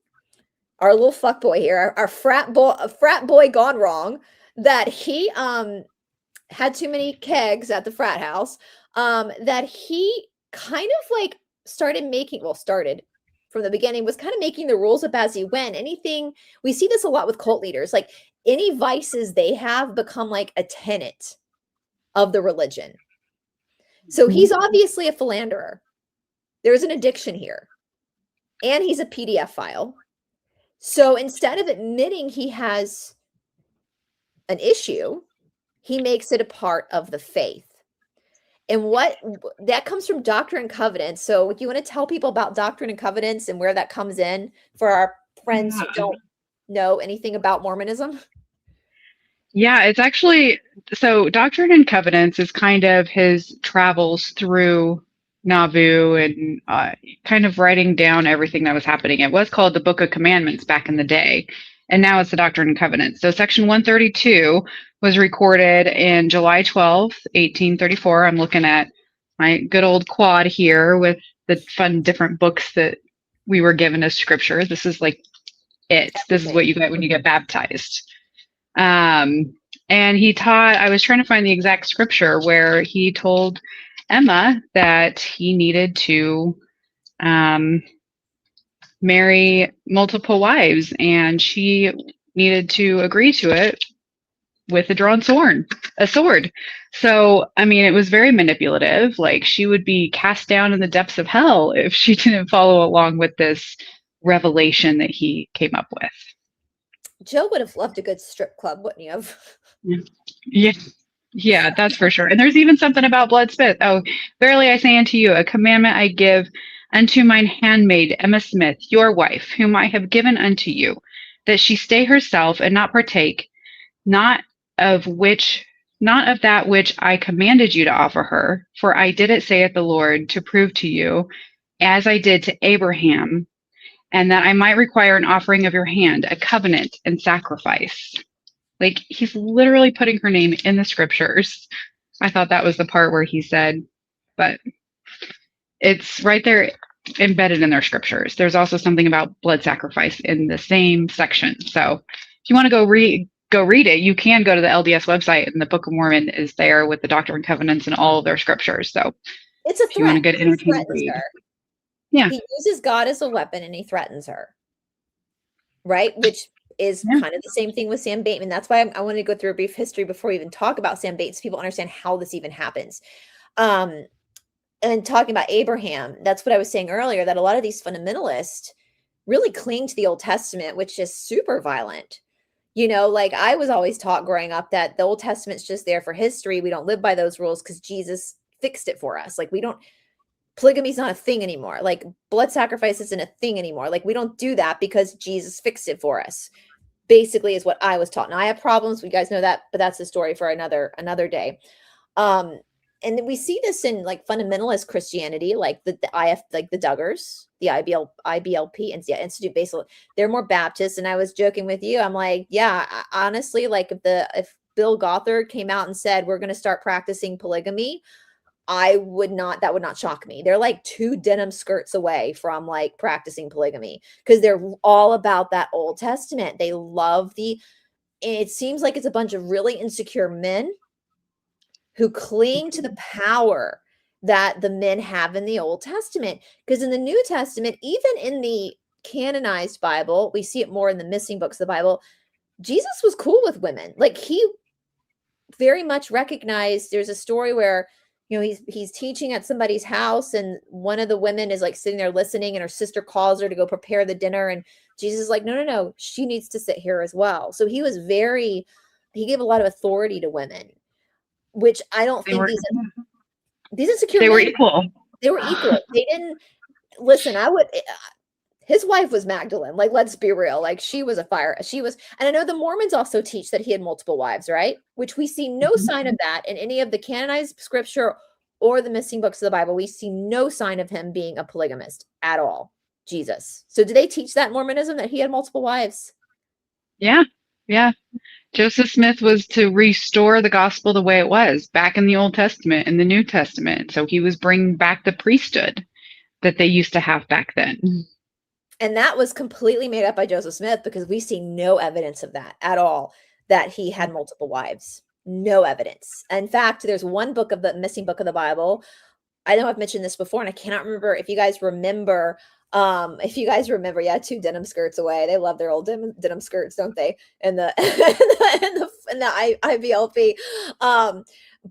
our little fuck boy here, our frat boy gone wrong, that he had too many kegs at the frat house, that he kind of like started from the beginning, was kind of making the rules up as he went. Anything, we see this a lot with cult leaders, like any vices they have become like a tenet of the religion. So he's obviously a philanderer. There's an addiction here. And he's a PDF file. So instead of admitting he has an issue, he makes it a part of the faith. And what that comes from Doctrine and Covenants. So do you want to tell people about Doctrine and Covenants and where that comes in for our friends who don't know anything about Mormonism? Yeah, it's actually, so Doctrine and Covenants is kind of his travels through Nauvoo and kind of writing down everything that was happening. It was called the Book of Commandments back in the day, and now it's the Doctrine and Covenants. So section 132 was recorded in July 12th, 1834. I'm looking at my good old quad here with the fun different books that we were given as scripture. This is like it. This is what you get when you get baptized. And he taught, I was trying to find the exact scripture where he told Emma that he needed to marry multiple wives, and she needed to agree to it with a drawn sword, a sword. So, I mean, it was very manipulative. Like, she would be cast down in the depths of hell if she didn't follow along with this revelation that he came up with. Joe would have loved a good strip club, wouldn't you have? Yeah. Yeah, that's for sure. And there's even something about blood spit. Oh, verily I say unto you, a commandment I give unto mine handmaid Emma Smith, your wife, whom I have given unto you, that she stay herself and not partake, not of that which I commanded you to offer her, for I did it, saith the Lord, to prove to you, as I did to Abraham, and that I might require an offering of your hand, a covenant and sacrifice. Like, he's literally putting her name in the scriptures. I thought that was the part where he said, but it's right there embedded in their scriptures. There's also something about blood sacrifice in the same section. So if you want to go read it, you can go to the LDS website, and the Book of Mormon is there with the Doctrine and Covenants and all of their scriptures. So it's a threat. If you want to get entertained, read. Yeah. He uses God as a weapon and he threatens her. Right? Which is kind of the same thing with Sam Baitman. That's why I want to go through a brief history before we even talk about Sam Baitman, so people understand how this even happens. And talking about Abraham, that's what I was saying earlier, that a lot of these fundamentalists really cling to the Old Testament, which is super violent. You know, like I was always taught growing up that the Old Testament's just there for history. We don't live by those rules because Jesus fixed it for us. Like polygamy's not a thing anymore. Like blood sacrifice isn't a thing anymore. Like we don't do that because Jesus fixed it for us. Basically is what I was taught. Now I have problems. You guys know that, but that's a story for another day. And then we see this in like fundamentalist Christianity, like the Duggars, the IBLP and Institute Basal. They're more Baptist. And I was joking with you. I'm like, yeah, honestly, like if Bill Gothard came out and said, we're going to start practicing polygamy, that would not shock me. They're like 2 denim skirts away from like practicing polygamy because they're all about that Old Testament. They love it seems like it's a bunch of really insecure men who cling to the power that the men have in the Old Testament. Because in the New Testament, even in the canonized Bible, we see it more in the missing books of the Bible, Jesus was cool with women. Like he very much recognized, there's a story where, you know, he's teaching at somebody's house and one of the women is like sitting there listening and her sister calls her to go prepare the dinner. And Jesus is like, no, she needs to sit here as well. So he gave a lot of authority to women, which I don't think these insecure they men, were equal. They were equal. They didn't listen. His wife was Magdalene. Like, let's be real. Like she was a fire. And I know the Mormons also teach that he had multiple wives, right? Which we see no sign of that in any of the canonized scripture or the missing books of the Bible. We see no sign of him being a polygamist at all. Jesus. So do they teach that in Mormonism, that he had multiple wives? Yeah. Joseph Smith was to restore the gospel the way it was back in the Old Testament and the New Testament. So he was bringing back the priesthood that they used to have back then. And that was completely made up by Joseph Smith, because we see no evidence of that at all, that he had multiple wives. No evidence. In fact, there's one book of the missing book of the Bible. I know I've mentioned this before, and I cannot remember if you guys remember. Yeah, two denim skirts away. They love their old denim skirts, don't they? And the and the IBLP.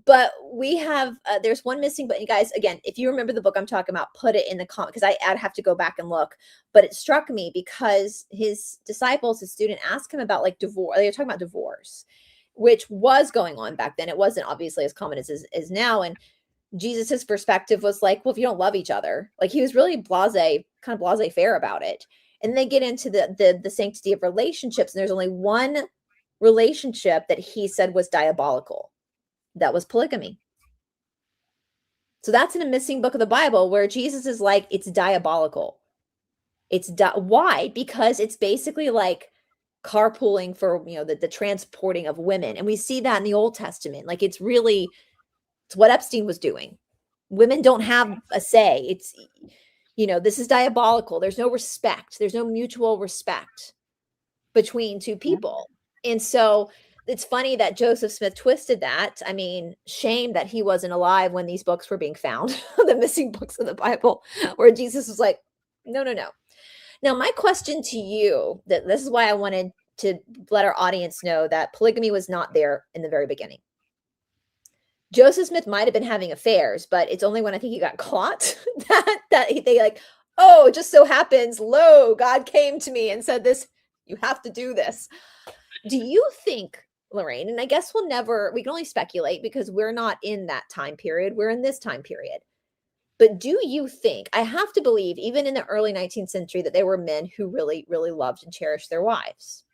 But we have there's one missing, but you guys, again, if you remember the book I'm talking about, put it in the comment, because I'd have to go back and look. But it struck me because his disciples, his student, asked him about like divorce. They were talking about divorce, which was going on back then. It wasn't obviously as common as is now. And Jesus's perspective was like, well, if you don't love each other, like he was really kind of blasé-faire about it. And they get into the sanctity of relationships. And there's only one relationship that he said was diabolical. That was polygamy. So that's in a missing book of the Bible where Jesus is like, it's diabolical. Why? Because it's basically like carpooling for, the transporting of women. And we see that in the Old Testament. Like it's what Epstein was doing. Women don't have a say. It's, this is diabolical. There's no respect. There's no mutual respect between two people. And so it's funny that Joseph Smith twisted that. I mean, shame that he wasn't alive when these books were being found, the missing books of the Bible, where Jesus was like, no. Now, my question to you, this is why I wanted to let our audience know that polygamy was not there in the very beginning. Joseph Smith might have been having affairs, but it's only when I think he got caught that they like, oh, it just so happens, lo, God came to me and said this, you have to do this. Do you think, Larene, and I guess we can only speculate because we're not in that time period, we're in this time period. But do you think, I have to believe, even in the early 19th century, that there were men who really, really loved and cherished their wives?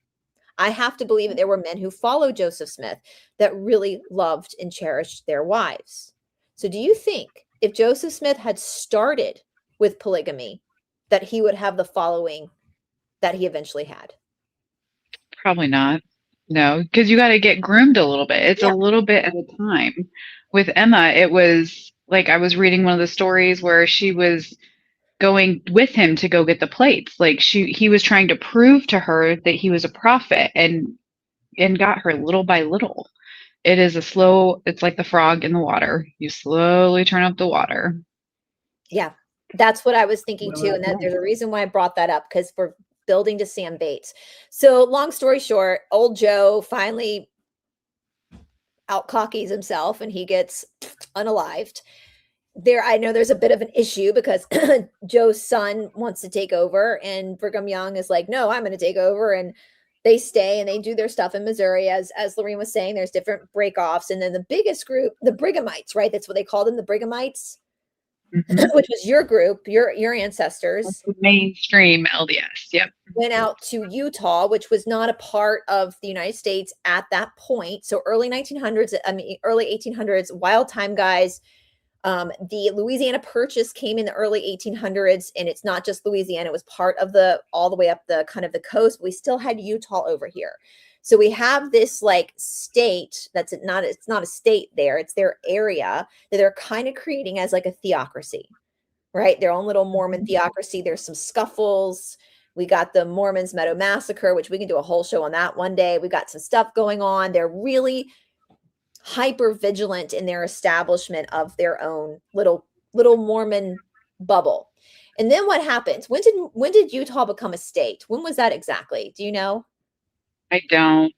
I have to believe that there were men who followed Joseph Smith that really loved and cherished their wives. So do you think if Joseph Smith had started with polygamy, that he would have the following that he eventually had? Probably not. No, because you got to get groomed a little bit. It's a little bit at a time. With Emma, it was like I was reading one of the stories where she was going with him to go get the plates. Like he was trying to prove to her that he was a prophet and got her little by little. It's like the frog in the water. You slowly turn up the water. Yeah, that's what I was thinking too. And that there's a reason why I brought that up, because we're building to Sam Bates. So long story short, old Joe finally outcockies himself and he gets unalived. I know there's a bit of an issue because Joe's son wants to take over and Brigham Young is like, no, I'm going to take over. And they stay and they do their stuff in Missouri. As Larene was saying, there's different breakoffs. And then the biggest group, the Brighamites, right? That's what they called them, the Brighamites, which was your group, your ancestors. Mainstream LDS, yep. Went out to Utah, which was not a part of the United States at that point. So early 1800s, wild time guys. The Louisiana Purchase came in the early 1800s, and it's not just Louisiana. It was part of all the way up the kind of the coast. We still had Utah over here. So we have this like state it's not a state there. It's their area that they're kind of creating as like a theocracy, right? Their own little Mormon theocracy. There's some scuffles. We got the Mormons Meadow Massacre, which we can do a whole show on that one day. We've got some stuff going on. They're really hyper vigilant in their establishment of their own little Mormon bubble. And then what happens? When did Utah become a state? When was that exactly? Do you know? I don't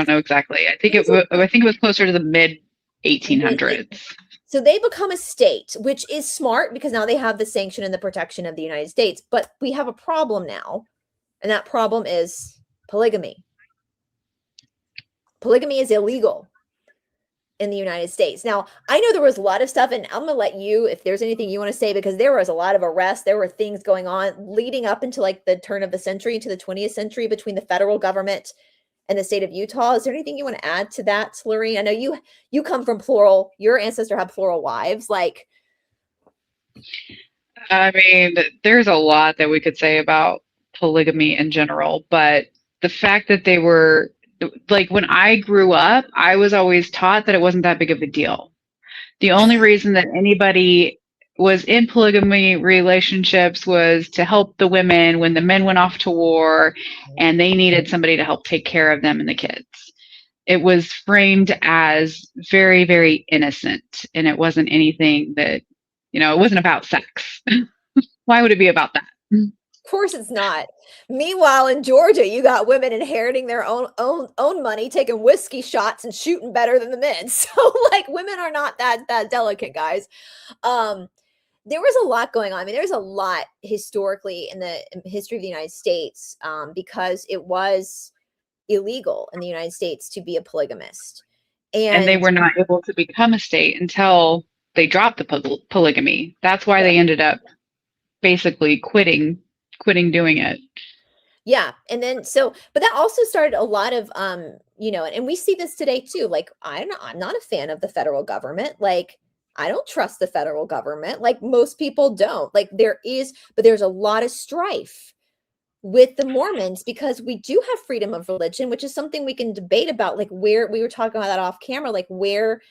know exactly. I think it was closer to the mid 1800s. So they become a state, which is smart because now they have the sanction and the protection of the United States. But we have a problem now, and that problem is polygamy. Polygamy is illegal in the United States. Now, I know there was a lot of stuff, and I'm going to let you, if there's anything you want to say, because there was a lot of arrests. There were things going on leading up into like the turn of the century, into the 20th century, between the federal government and the state of Utah. Is there anything you want to add to that, Larene? I know you come from plural. Your ancestor had plural wives. Like, I mean, there's a lot that we could say about polygamy in general, but the fact that they were like, when I grew up, I was always taught that it wasn't that big of a deal. The only reason that anybody was in polygamy relationships was to help the women when the men went off to war and they needed somebody to help take care of them and the kids. It was framed as very, very innocent, and it wasn't anything that, it wasn't about sex. Why would it be about that? Of course it's not. Meanwhile, in Georgia, you got women inheriting their own money, taking whiskey shots and shooting better than the men. So like women are not that delicate, guys. There was a lot going on. I mean, there's a lot historically in the history of the United States, because it was illegal in the United States to be a polygamist. And they were not able to become a state until they dropped the polygamy. That's why they ended up basically quitting doing it. Yeah. And then but that also started a lot of and we see this today too. Like I'm not a fan of the federal government. Like I don't trust the federal government. Like most people don't. Like but there's a lot of strife with the Mormons because we do have freedom of religion, which is something we can debate about. Like where we were talking about that off camera, like where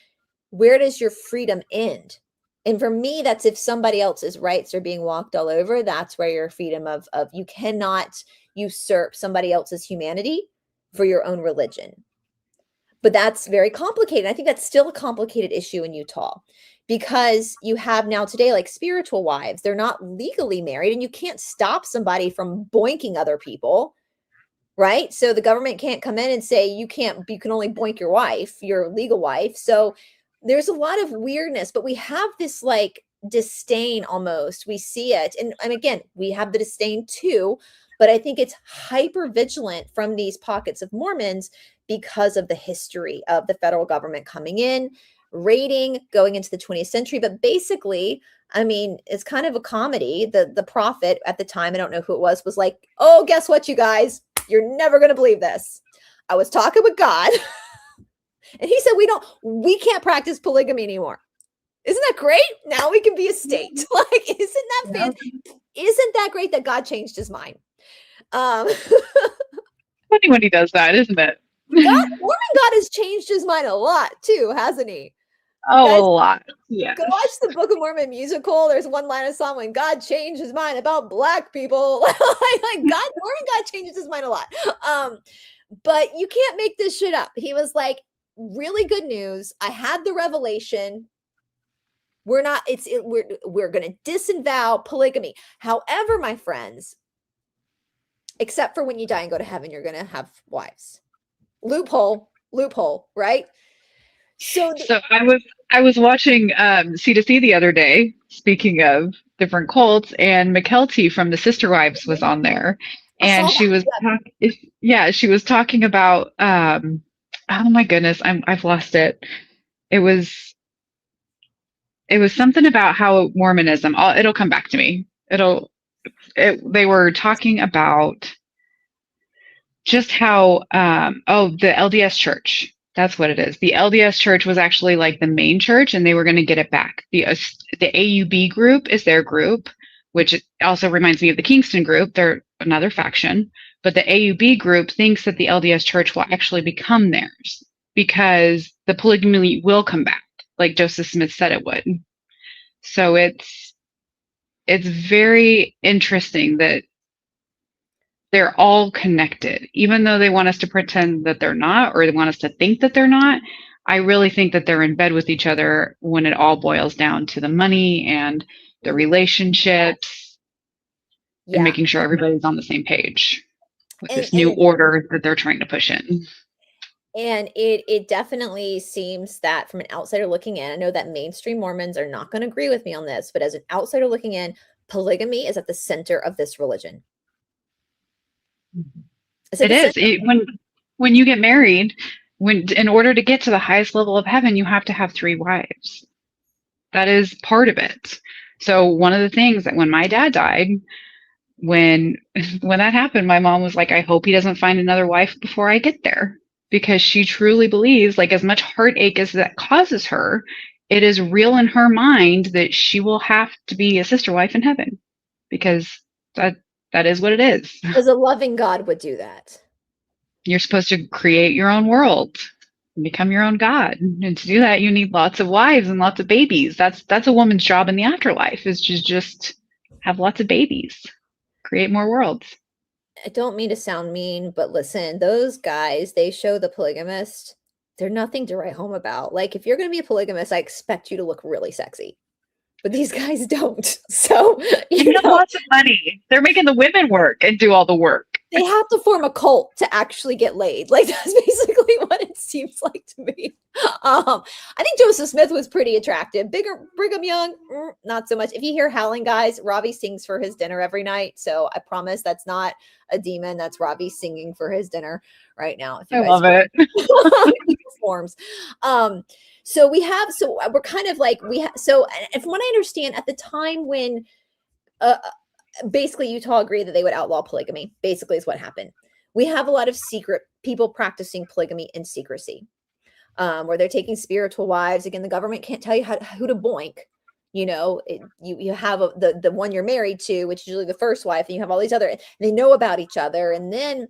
does your freedom end? And for me, that's if somebody else's rights are being walked all over, that's where your freedom of you cannot usurp somebody else's humanity for your own religion. But that's very complicated. I think that's still a complicated issue in Utah because you have now today like spiritual wives. They're not legally married and you can't stop somebody from boinking other people, right? So the government can't come in and say you can only boink your wife, your legal wife. So there's a lot of weirdness, but we have this like disdain almost. We see it. And again, we have the disdain too, but I think it's hyper vigilant from these pockets of Mormons because of the history of the federal government coming in, raiding, going into the 20th century. But basically, I mean, it's kind of a comedy. The prophet at the time, I don't know who it was like, oh, guess what, you guys? You're never going to believe this. I was talking with God. And he said, we can't practice polygamy anymore. Isn't that great? Now we can be a state. Like, isn't that great that God changed his mind? Funny when he does that, isn't it? Mormon God has changed his mind a lot too, hasn't he? Oh, guys, a lot. Yeah. Go watch the Book of Mormon musical. There's one line of song when God changed his mind about Black people. Mormon God changes his mind a lot. But you can't make this shit up. He was like, really good news. I had the revelation. We're going to disavow polygamy. However, my friends, except for when you die and go to heaven, you're going to have wives. Loophole, right? So I was watching C2C the other day, speaking of different cults, and McKelty from the Sister Wives was on there. And she was talking about oh my goodness, I've lost it. It was something about how Mormonism, it'll come back to me. They were talking about just how the LDS church. That's what it is. The LDS church was actually like the main church and they were going to get it back. The AUB group is their group, which also reminds me of the Kingston group. They're another faction. But the AUB group thinks that the LDS church will actually become theirs because the polygamy will come back, like Joseph Smith said it would. So it's very interesting that they're all connected, even though they want us to pretend that they're not, or they want us to think that they're not. I really think that they're in bed with each other when it all boils down to the money and the relationships and making sure everybody's on the same page with this new order that they're trying to push in. And it definitely seems that from an outsider looking in, I know that mainstream Mormons are not going to agree with me on this, but as an outsider looking in, polygamy is at the center of this religion. It is. When you get married, in order to get to the highest level of heaven, you have to have 3 wives. That is part of it. So one of the things that when my dad died, when that happened, my mom was like, I hope he doesn't find another wife before I get there, because she truly believes, like, as much heartache as that causes her, it is real in her mind that she will have to be a sister wife in heaven, because that is what it is. Because a loving God would do that. You're supposed to create your own world. become your own god. And to do that, you need lots of wives and lots of babies. That's a woman's job in the afterlife, is to just have lots of babies, create more worlds. I don't mean to sound mean, but listen, those guys, they show the polygamist, they're nothing to write home about. Like, if you're going to be a polygamist, I expect you to look really sexy. But these guys don't. So, And you they have know, lots of money. They're making the women work and do all the work. they have to form a cult to actually get laid. Like, that's basically what it seems like to me. I think Joseph Smith was pretty attractive. Bigger Brigham Young, not so much. If you hear howling, guys, Robbie sings for his dinner every night. So I promise that's not a demon. That's Robbie singing for his dinner right now. If you I guys love it. he performs. So we're kind of like, and from what I understand, at the time when basically Utah agreed that they would outlaw polygamy, basically is what happened. We have a lot of secret people practicing polygamy in secrecy, where they're taking spiritual wives. Again, the government can't tell you who to boink. You know, you have the one you're married to, which is usually the first wife, and you have all these other, and they know about each other. And then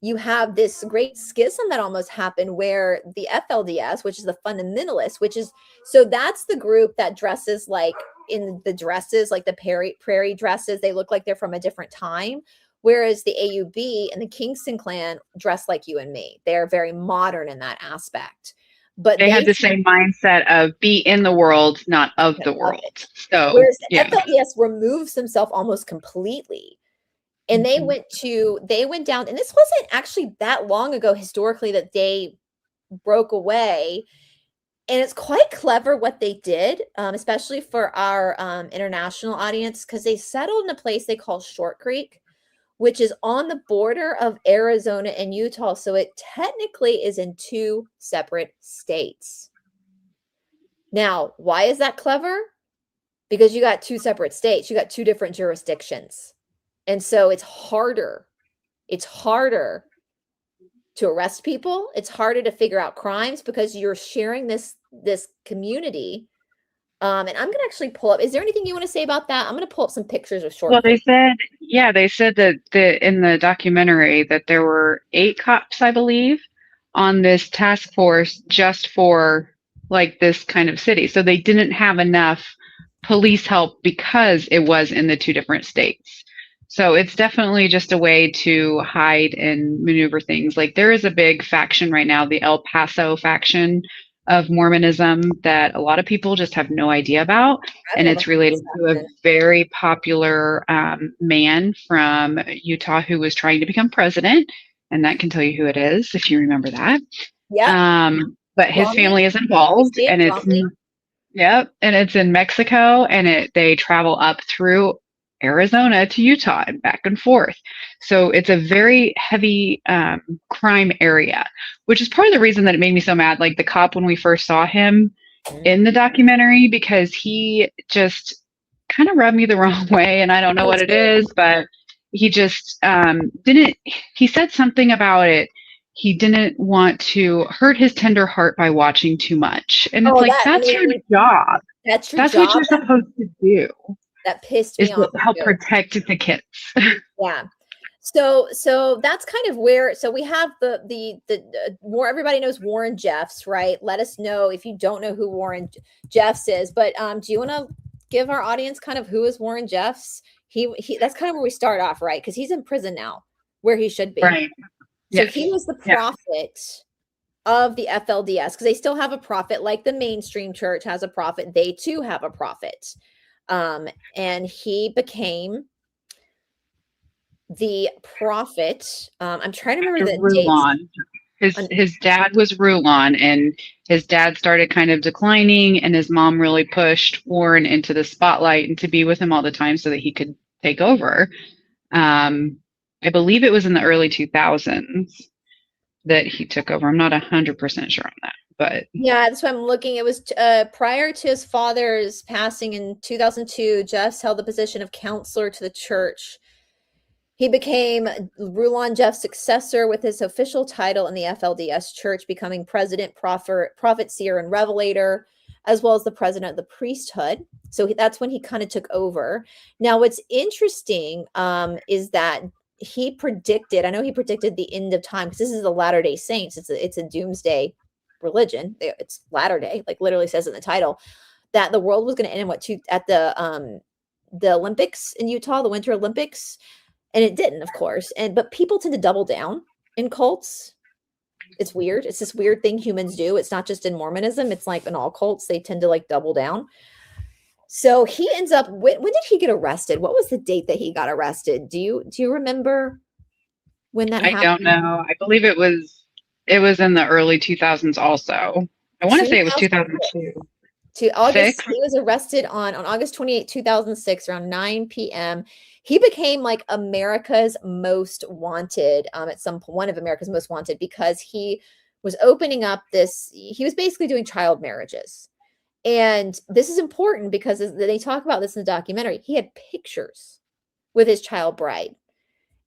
you have this great schism that almost happened where the FLDS, which is the fundamentalists, so that's the group that dresses like in the dresses, like the prairie dresses, they look like they're from a different time. Whereas the AUB and the Kingston clan dress like you and me. They're very modern in that aspect. But They had the same mindset of be in the world, not of the world. So, whereas the yeah. FLDS removes himself almost completely. And they went down, and this wasn't actually that long ago historically that they broke away. And it's quite clever what they did, especially for our international audience, because they settled in a place they call Short Creek, which is on the border of Arizona and Utah. So it technically is in two separate states. Now, why is that clever? Because you got two separate states, you got two different jurisdictions. And so it's harder. It's harder to arrest people. It's harder to figure out crimes because you're sharing this community. And I'm gonna actually pull up. Is there anything you want to say about that? I'm gonna pull up some pictures of Short Well, Creek. they said that in the documentary that there were 8 cops, I believe, on this task force just for like this kind of city. So they didn't have enough police help because it was in the 2 different states. So it's definitely just a way to hide and maneuver things. Like there is a big faction right now, the El Paso faction of Mormonism, that a lot of people just have no idea about. And it's related to a very popular man from Utah who was trying to become president. And that can tell you who it is if you remember that. Yeah. But his family is involved, and it's in Mexico, and they travel up through Arizona to Utah and back and forth. So it's a very heavy crime area, which is part of the reason that it made me so mad. Like the cop, when we first saw him in the documentary, because he just kind of rubbed me the wrong way, and I don't know what it is, but he just he said something about it. He didn't want to hurt his tender heart by watching too much. And it's that's your job. That's your job. What you're supposed to do. That pissed me off. To help protect the kids. Yeah. So that's kind of where, so we have the more, everybody knows Warren Jeffs, right? Let us know if you don't know who Warren Jeffs is, but do you want to give our audience kind of who is Warren Jeffs? He that's kind of where we start off, right? Because he's in prison now, where he should be. Right. So he was the prophet of the FLDS, because they still have a prophet, like the mainstream church has a prophet. They too have a prophet. And he became the prophet. I'm trying to remember the dates. His dad was Rulon, and his dad started kind of declining, and his mom really pushed Warren into the spotlight and to be with him all the time so that he could take over. I believe it was in the early 2000s that he took over. I'm not 100% sure on that, but yeah, that's what I'm looking. It was prior to his father's passing in 2002. Jeffs held the position of counselor to the church. He became Rulon Jeff's successor with his official title in the FLDS church, becoming president, prophet, seer, and revelator, as well as the president of the priesthood. So that's when he kind of took over. Now, what's interesting is that he predicted the end of time, because this is the Latter-day Saints. It's a doomsday religion, it's Latter Day, like literally says in the title, that the world was going to end in at the Olympics in Utah, the Winter Olympics, and it didn't, of course. But people tend to double down in cults. It's weird. It's this weird thing humans do. It's not just in Mormonism. It's like in all cults, they tend to like double down. So he ends up, when did he get arrested? What was the date that he got arrested? Do you remember when that I don't happened? know. I believe it was in the early 2000s also. I want to say it was 2002. To August, Six? he was arrested on August 28, 2006, around 9 p.m. He became like America's most wanted, at some point, one of America's most wanted, because he was opening up he was basically doing child marriages. And this is important because they talk about this in the documentary. He had pictures with his child bride,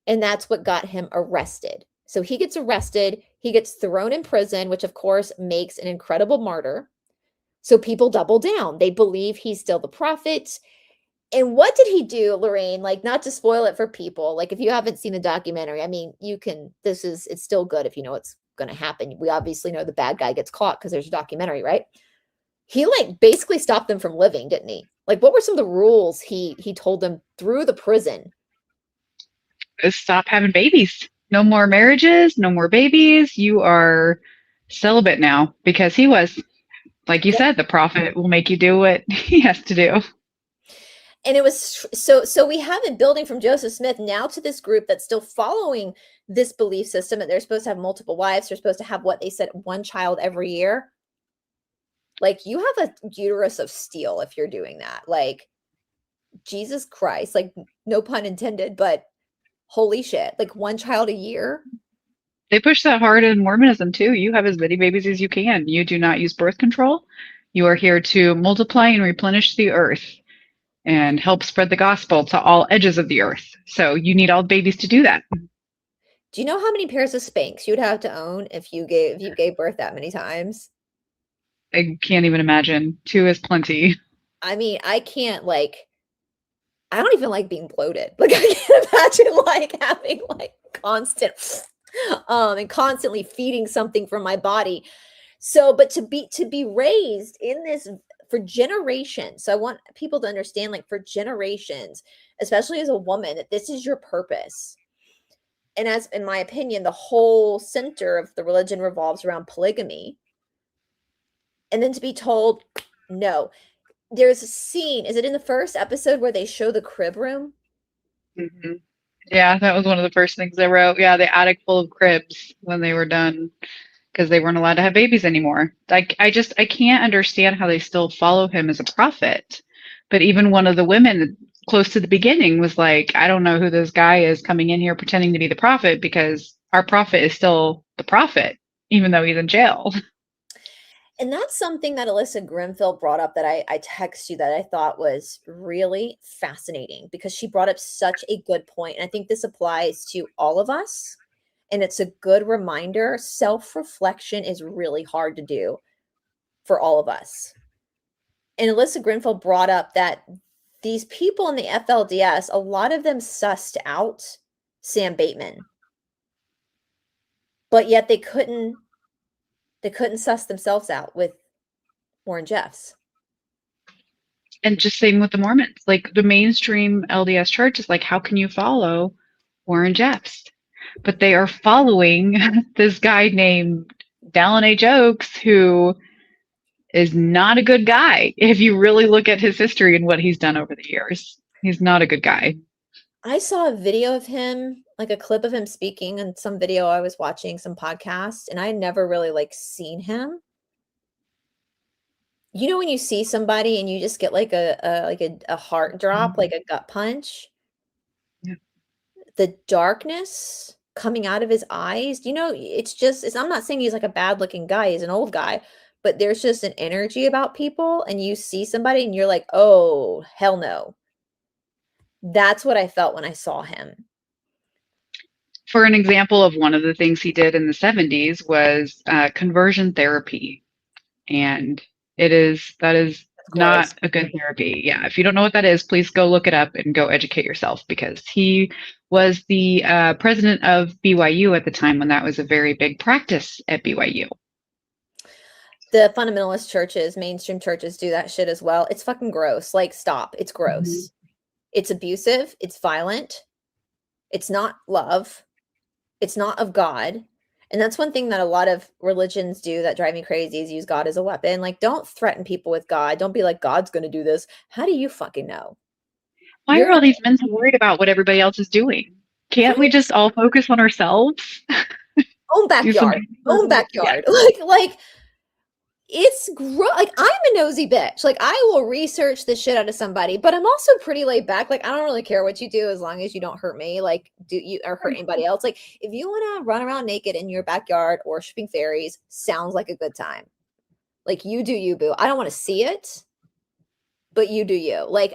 and that's what got him arrested. So he gets arrested, he gets thrown in prison, which of course makes an incredible martyr. So people double down. They believe he's still the prophet. And what did he do, Larene? Like, not to spoil it for people. Like, if you haven't seen the documentary, I mean, it's still good if you know what's going to happen. We obviously know the bad guy gets caught because there's a documentary, right? He like basically stopped them from living, didn't he? Like, what were some of the rules he told them through the prison? Stop having babies. No more marriages, no more babies. You are celibate now because he was, like you said, the prophet will make you do what he has to do. And it was so we have it building from Joseph Smith now to this group that's still following this belief system that they're supposed to have multiple wives. They're supposed to have, what they said, one child every year. Like, you have a uterus of steel if you're doing that. Like, Jesus Christ, like, no pun intended, but holy shit, like one child a year. They push that hard in Mormonism too. You have as many babies as you can. You do not use birth control. You are here to multiply and replenish the earth and help spread the gospel to all edges of the earth. So you need all the babies to do that. Do you know how many pairs of Spanx you'd have to own if you gave birth that many times? I can't even imagine. Two is plenty. I mean, I don't even like being bloated. Like, I can't imagine like having like constant and constantly feeding something from my body. So, but to be raised in this for generations. So I want people to understand, like, for generations, especially as a woman, that this is your purpose. And as in my opinion, the whole center of the religion revolves around polygamy. And then to be told, no. There's a scene, is it in the first episode, where they show the crib room? Mm-hmm. Yeah, that was one of the first things I wrote. Yeah, the attic full of cribs when they were done because they weren't allowed to have babies anymore. Like, I can't understand how they still follow him as a prophet. But even one of the women close to the beginning was like, I don't know who this guy is coming in here pretending to be the prophet, because our prophet is still the prophet, even though he's in jail. And that's something that Alyssa Grimfield brought up that I text you that I thought was really fascinating, because she brought up such a good point. And I think this applies to all of us. And it's a good reminder. Self-reflection is really hard to do for all of us. And Alyssa Grimfield brought up that these people in the FLDS, a lot of them sussed out Sam Baitman. But yet they couldn't suss themselves out with Warren Jeffs. And just same with the Mormons. Like, the mainstream LDS church is like, how can you follow Warren Jeffs? But they are following this guy named Dallin H. Oaks, who is not a good guy. If you really look at his history and what he's done over the years, he's not a good guy. I saw a video of him, like a clip of him speaking in some video I was watching, some podcast, and I never really like seen him. You know, when you see somebody and you just get like a heart drop, like a gut punch? Yeah. The darkness coming out of his eyes, you know, I'm not saying he's like a bad looking guy, he's an old guy, but there's just an energy about people, and you see somebody and you're like, oh, hell no. That's what I felt when I saw him. For an example of one of the things he did in the 70s was conversion therapy. And that is not a good therapy. Yeah. If you don't know what that is, please go look it up and go educate yourself, because he was the president of BYU at the time when that was a very big practice at BYU. The fundamentalist churches, mainstream churches do that shit as well. It's fucking gross. Like, stop. It's Mhm. gross. It's abusive. It's violent. It's not love. It's not of God. And that's one thing that a lot of religions do that drive me crazy is use God as a weapon. Like, don't threaten people with God. Don't be like, God's going to do this. How do you fucking know? Why are You're all these men so worried about what everybody else is doing? Can't we right. just all focus on ourselves? Own Do some backyard. Own yeah. backyard. Like it's like I'm a nosy bitch. Like I will research the shit out of somebody, but I'm also pretty laid back. Like I don't really care what you do as long as you don't hurt me. Like do you or hurt anybody else? Like if you want to run around naked in your backyard worshiping fairies, sounds like a good time. Like you do you, boo. I don't want to see it, but you do you. Like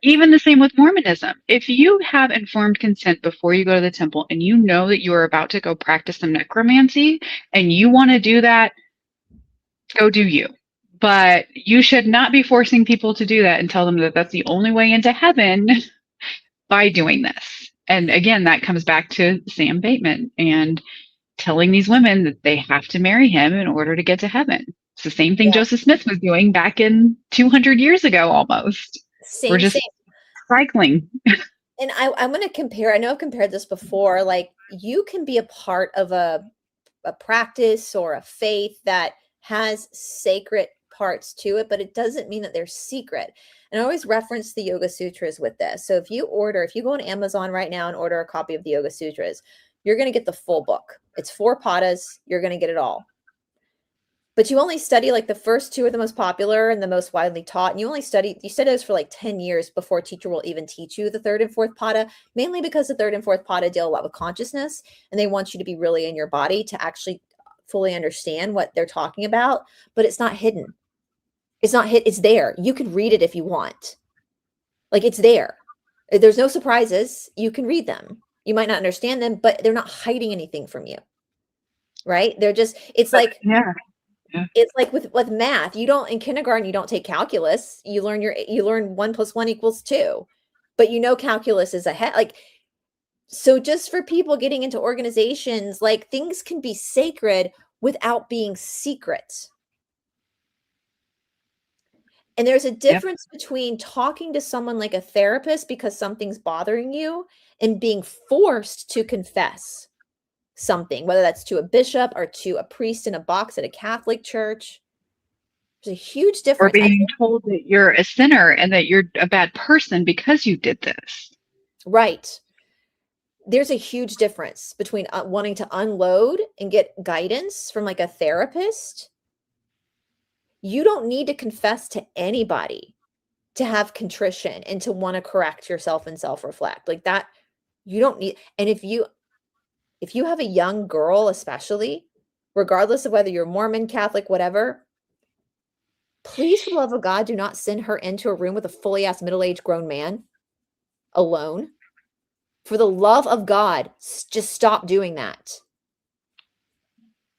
Even the same with Mormonism. If you have informed consent before you go to the temple and you know that you are about to go practice some necromancy and you want to do that, go do you. But you should not be forcing people to do that and tell them that that's the only way into heaven by doing this. And again, that comes back to Sam Bateman and telling these women that they have to marry him in order to get to heaven. It's the same thing yeah, Joseph Smith was doing back in 200 years ago almost. We're same. just cycling. And I'm going to compare. I know I've compared this before. Like you can be a part of a practice or a faith that has sacred parts to it, but it doesn't mean that they're secret. And I always reference the Yoga Sutras with this. So if you go on Amazon right now and order a copy of the Yoga Sutras, you're going to get the full book. It's 4 padas. You're going to get it all. But you only study like the first 2 are the most popular and the most widely taught. And you study those for like 10 years before a teacher will even teach you the 3rd and 4th pada, mainly because the 3rd and 4th pada deal a lot with consciousness. And they want you to be really in your body to actually fully understand what they're talking about. But it's not hidden. It's not hit. It's there. You can read it if you want. Like it's there. There's no surprises. You can read them. You might not understand them, but they're not hiding anything from you. Right? They're just, Yeah. Yeah. it's like with math. You don't in kindergarten, you don't take calculus. You learn 1 + 1 = 2. But calculus is ahead. Like so just for people getting into organizations, like things can be sacred without being secret. And there's a Yep. difference between talking to someone like a therapist because something's bothering you and being forced to confess something, whether that's to a bishop or to a priest in a box at a Catholic church. There's a huge Or difference. being told that you're a sinner and that you're a bad person because you did this. Right. There's a huge difference between wanting to unload and get guidance from like a therapist. You don't need to confess to anybody to have contrition and to want to correct yourself and self-reflect. Like that, you don't need. And if you have a young girl, especially, regardless of whether you're Mormon, Catholic, whatever, please, for the love of God, do not send her into a room with a fully ass middle-aged grown man alone. For the love of God, just stop doing that.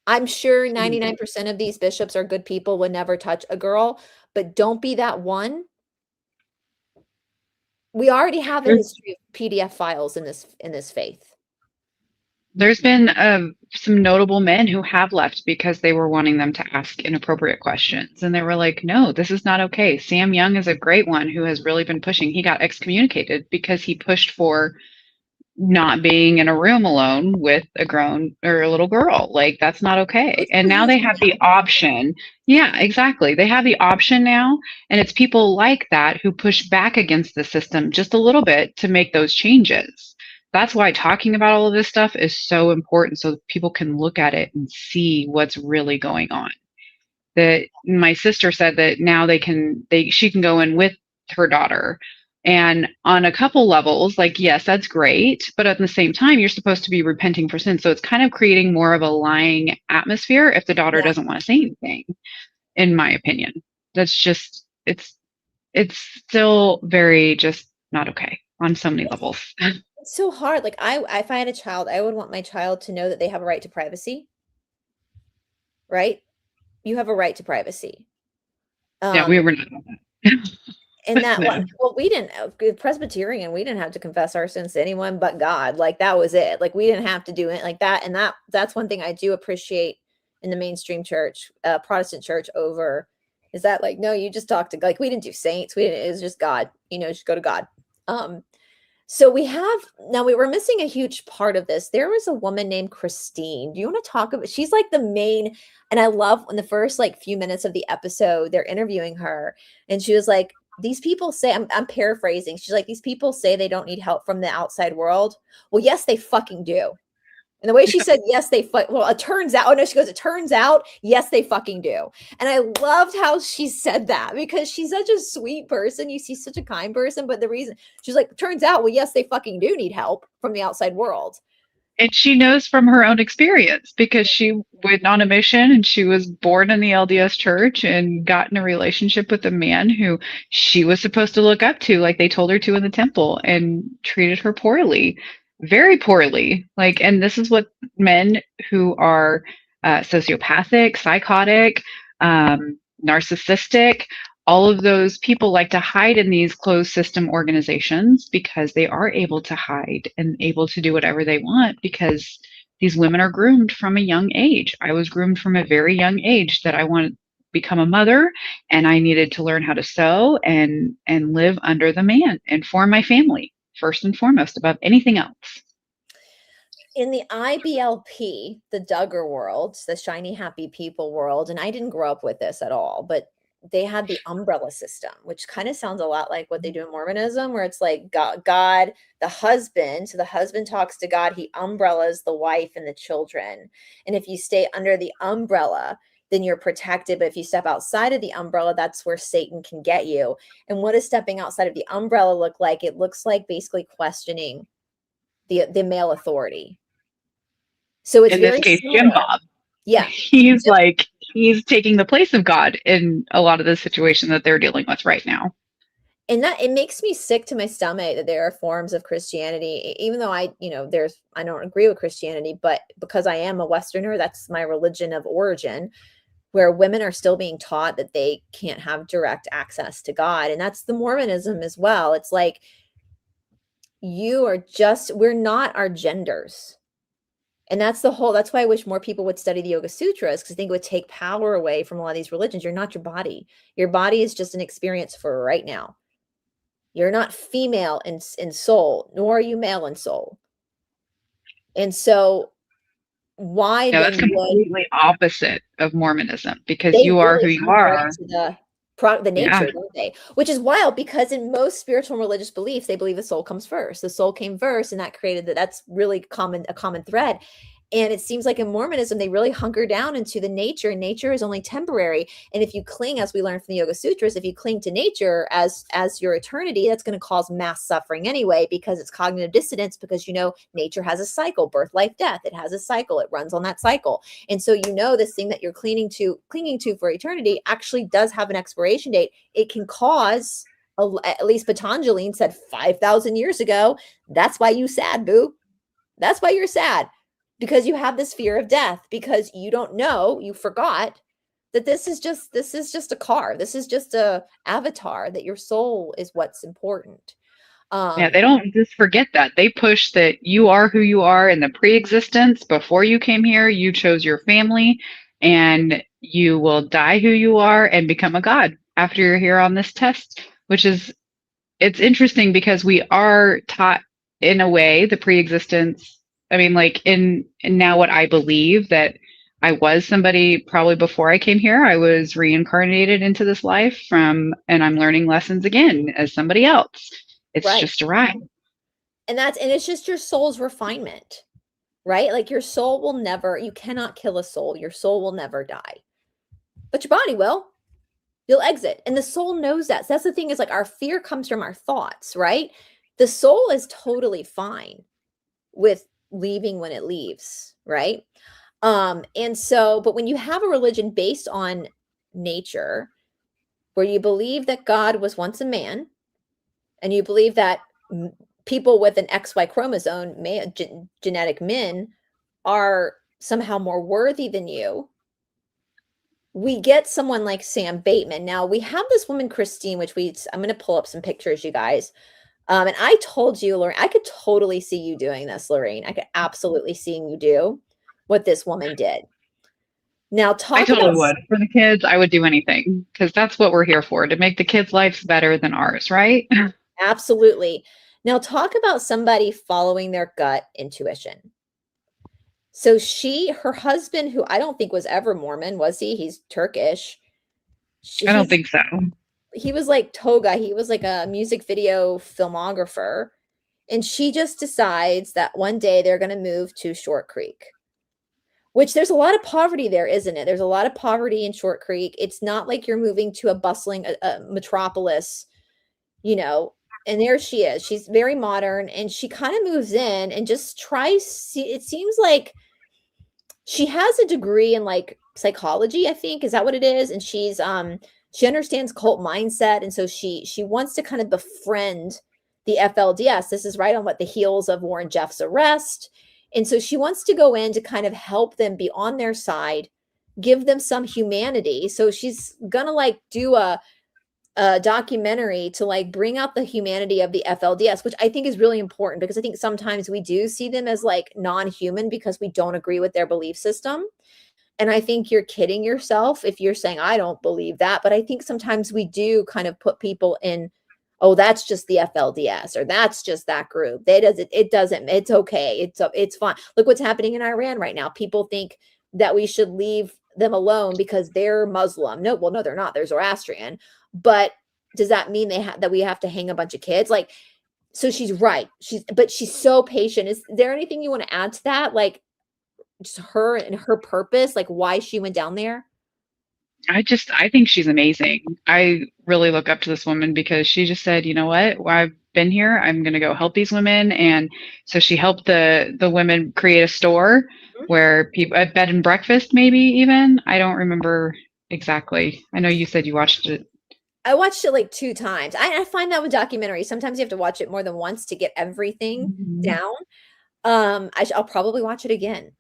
I'm sure 99% of these bishops are good people, would never touch a girl, but don't be that one. We already have a There's, history of PDF files in this faith. there's been some notable men who have left because they were wanting them to ask inappropriate questions. And they were like, no, this is not okay. Sam Young is a great one who has really been pushing. He got excommunicated because he pushed for not being in a room alone with a grown or a little girl. Like that's not okay. And now they have the option. Yeah, exactly. They have the option now. And it's people like that who push back against the system just a little bit to make those changes. That's why talking about all of this stuff is so important so that people can look at it and see what's really going on. That my sister said that now she can go in with her daughter, and on a couple levels, like yes, that's great, but at the same time you're supposed to be repenting for sin, so it's kind of creating more of a lying atmosphere if the daughter Yeah. doesn't want to say anything, in my opinion. That's just it's still very just not okay on so many levels. It's so hard. Like if I had a child, I would want my child to know that they have a right to privacy, right? You have a right to privacy. Yeah, we were not on that. And that No. one, well, we didn't Presbyterian, we didn't have to confess our sins to anyone but God. Like that was it. Like we didn't have to do it like that. And that's one thing I do appreciate in the mainstream church, Protestant church over, is that like, no, you just talk to, like, we didn't do saints. It was just God, just go to God. So we have, now we were missing a huge part of this. There was a woman named Christine. Do you want to talk about, she's like the main, and I love in the first like few minutes of the episode, they're interviewing her and she was like, these people say, I'm paraphrasing. She's like, these people say they don't need help from the outside world. Well, yes, they fucking do. And the way she said, yes, well, it turns out, oh no, she goes, it turns out, yes, they fucking do. And I loved how she said that because she's such a sweet person. You see such a kind person, but the reason she's like, turns out, well, yes, they fucking do need help from the outside world. And she knows from her own experience because she went on a mission and she was born in the LDS church and got in a relationship with a man who she was supposed to look up to, like they told her to in the temple, and treated her poorly, very poorly. Like, and this is what men who are sociopathic, psychotic, narcissistic, all of those people like to hide in these closed system organizations because they are able to hide and able to do whatever they want because these women are groomed from a young age. I was groomed from a very young age that I wanted to become a mother and I needed to learn how to sew and live under the man and form my family first and foremost above anything else. In the IBLP, the Duggar world, the shiny happy people world, and I didn't grow up with this at all, but they had the umbrella system, which kind of sounds a lot like what they do in Mormonism, where it's like God, the husband. So the husband talks to God, he umbrellas the wife and the children. And if you stay under the umbrella, then you're protected. But if you step outside of the umbrella, that's where Satan can get you. And what does stepping outside of the umbrella look like? It looks like basically questioning the male authority. So it's in very this case, similar. Jim Bob. Yeah. He's like, he's taking the place of God in a lot of the situation that they're dealing with right now. And that it makes me sick to my stomach that there are forms of Christianity, even though I don't agree with Christianity, but because I am a Westerner, that's my religion of origin, where women are still being taught that they can't have direct access to God. And that's the Mormonism as well. It's like, we're not our genders. And that's why I wish more people would study the Yoga Sutras, because I think it would take power away from a lot of these religions. You're not your body. Your body is just an experience for right now. You're not female in soul, nor are you male in soul. And so why No, then that's completely opposite of Mormonism because they you are really who you hunker are. into the nature, Yeah. don't they? Which is wild because in most spiritual and religious beliefs, they believe the soul comes first. The soul came first, and that created that's really a common thread. And it seems like in Mormonism, they really hunker down into the nature, and nature is only temporary. And if you cling, as we learned from the Yoga Sutras, if you cling to nature as your eternity, that's going to cause mass suffering anyway, because it's cognitive dissonance, because nature has a cycle, birth, life, death. It has a cycle. It runs on that cycle. And so this thing that you're clinging to for eternity actually does have an expiration date. It can cause, at least Patanjali said 5,000 years ago, that's why you sad, boo. That's why you're sad. Because you have this fear of death, because you don't know, you forgot that this is just a car. This is just a avatar, that your soul is what's important. Yeah, they don't just forget that. They push that you are who you are in the pre-existence. Before you came here, you chose your family, and you will die who you are and become a god after you're here on this test, it's interesting because we are taught in a way the pre-existence. I mean, like in now what I believe, that I was somebody probably before I came here. I was reincarnated into this life and I'm learning lessons again as somebody else. It's just a ride. And it's just your soul's refinement, right? Like your soul you cannot kill a soul. Your soul will never die, but your body will. You'll exit. And the soul knows that. So that's the thing, is like our fear comes from our thoughts, right? The soul is totally fine with leaving when it leaves, right? And so, but when you have a religion based on nature, where you believe that God was once a man, and you believe that people with an XY chromosome, genetic men, are somehow more worthy than you, we get someone like Sam Baitman. Now we have this woman, Christine, I'm going to pull up some pictures, you guys. And I told you, Larene, I could totally see you doing this, Larene. I could absolutely see you do what this woman did. Now I talk totally about would. For the kids, I would do anything because that's what we're here for, to make the kids' lives better than ours, right? absolutely. Now talk about somebody following their gut intuition. So her husband, who I don't think was ever Mormon, was he? He's Turkish. I don't He's think so. he was like toga. He was like a music video filmographer. And she just decides that one day they're going to move to Short Creek, which there's a lot of poverty there, isn't it? There's a lot of poverty in Short Creek. It's not like you're moving to a bustling metropolis, you know. And there she is. She's very modern and she kind of moves in and just tries. It seems like she has a degree in like psychology, I think. Is that what it is? And she understands cult mindset. And so she wants to kind of befriend the FLDS. This is right on what the heels of Warren Jeff's arrest. And so she wants to go in to kind of help them be on their side, give them some humanity. So she's gonna like do a documentary to like bring out the humanity of the FLDS, which I think is really important because I think sometimes we do see them as like non-human because we don't agree with their belief system. And I think you're kidding yourself if you're saying, I don't believe that. But I think sometimes we do kind of put people in, oh, that's just the FLDS or that's just that group. It's okay. It's fine. Look what's happening in Iran right now. People think that we should leave them alone because they're Muslim. No, well, no, they're not. They're Zoroastrian. But does that mean that we have to hang a bunch of kids? Like, so she's right. But she's so patient. Is there anything you want to add to that? Like, just her and her purpose, like why she went down there? I think she's amazing. I really look up to this woman because she just said, you know what, well, I've been here, I'm going to go help these women. And so she helped the women create a store where people, a bed and breakfast, maybe even. I don't remember exactly. I know you said you watched it. I watched it like 2 times. I find that with documentaries, sometimes you have to watch it more than once to get everything Mhm. down. I'll probably watch it again.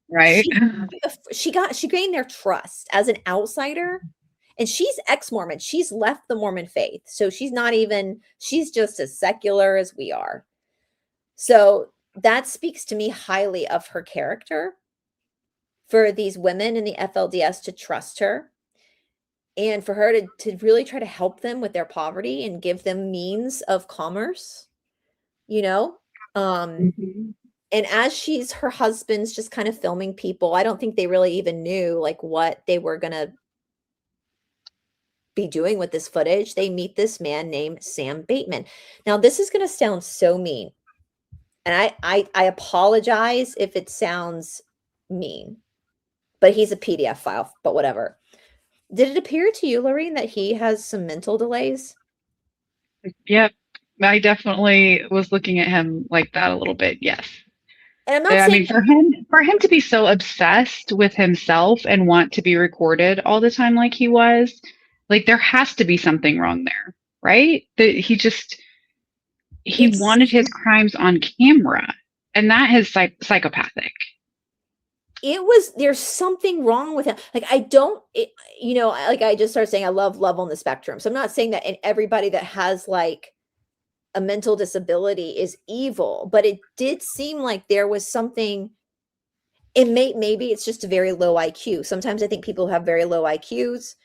Right. She she gained their trust as an outsider, and she's ex-Mormon. She's left the Mormon faith, so she's just as secular as we are. So that speaks to me highly of her character for these women in the FLDS to trust her and for her to really try to help them with their poverty and give them means of commerce, you know? Um, Mhm. and as her husband's just kind of filming people, I don't think they really even knew like what they were gonna be doing with this footage. They meet this man named Sam Baitman. Now, this is gonna sound so mean, and I apologize if it sounds mean, but he's a PDF file, but whatever. Did it appear to you, Larene, that he has some mental delays? Yep. I definitely was looking at him like that a little bit. Yes. And I'm not I saying mean, for him to be so obsessed with himself and want to be recorded all the time like he was, like there has to be something wrong there, right? That he it's wanted his crimes on camera, and that is psychopathic. there's something wrong with him. Like I don't like I just started saying I love on the spectrum. So I'm not saying that in everybody that has like a mental disability is evil, but it did seem like there was something. Maybe it's just a very low IQ. Sometimes I think people who have very low IQs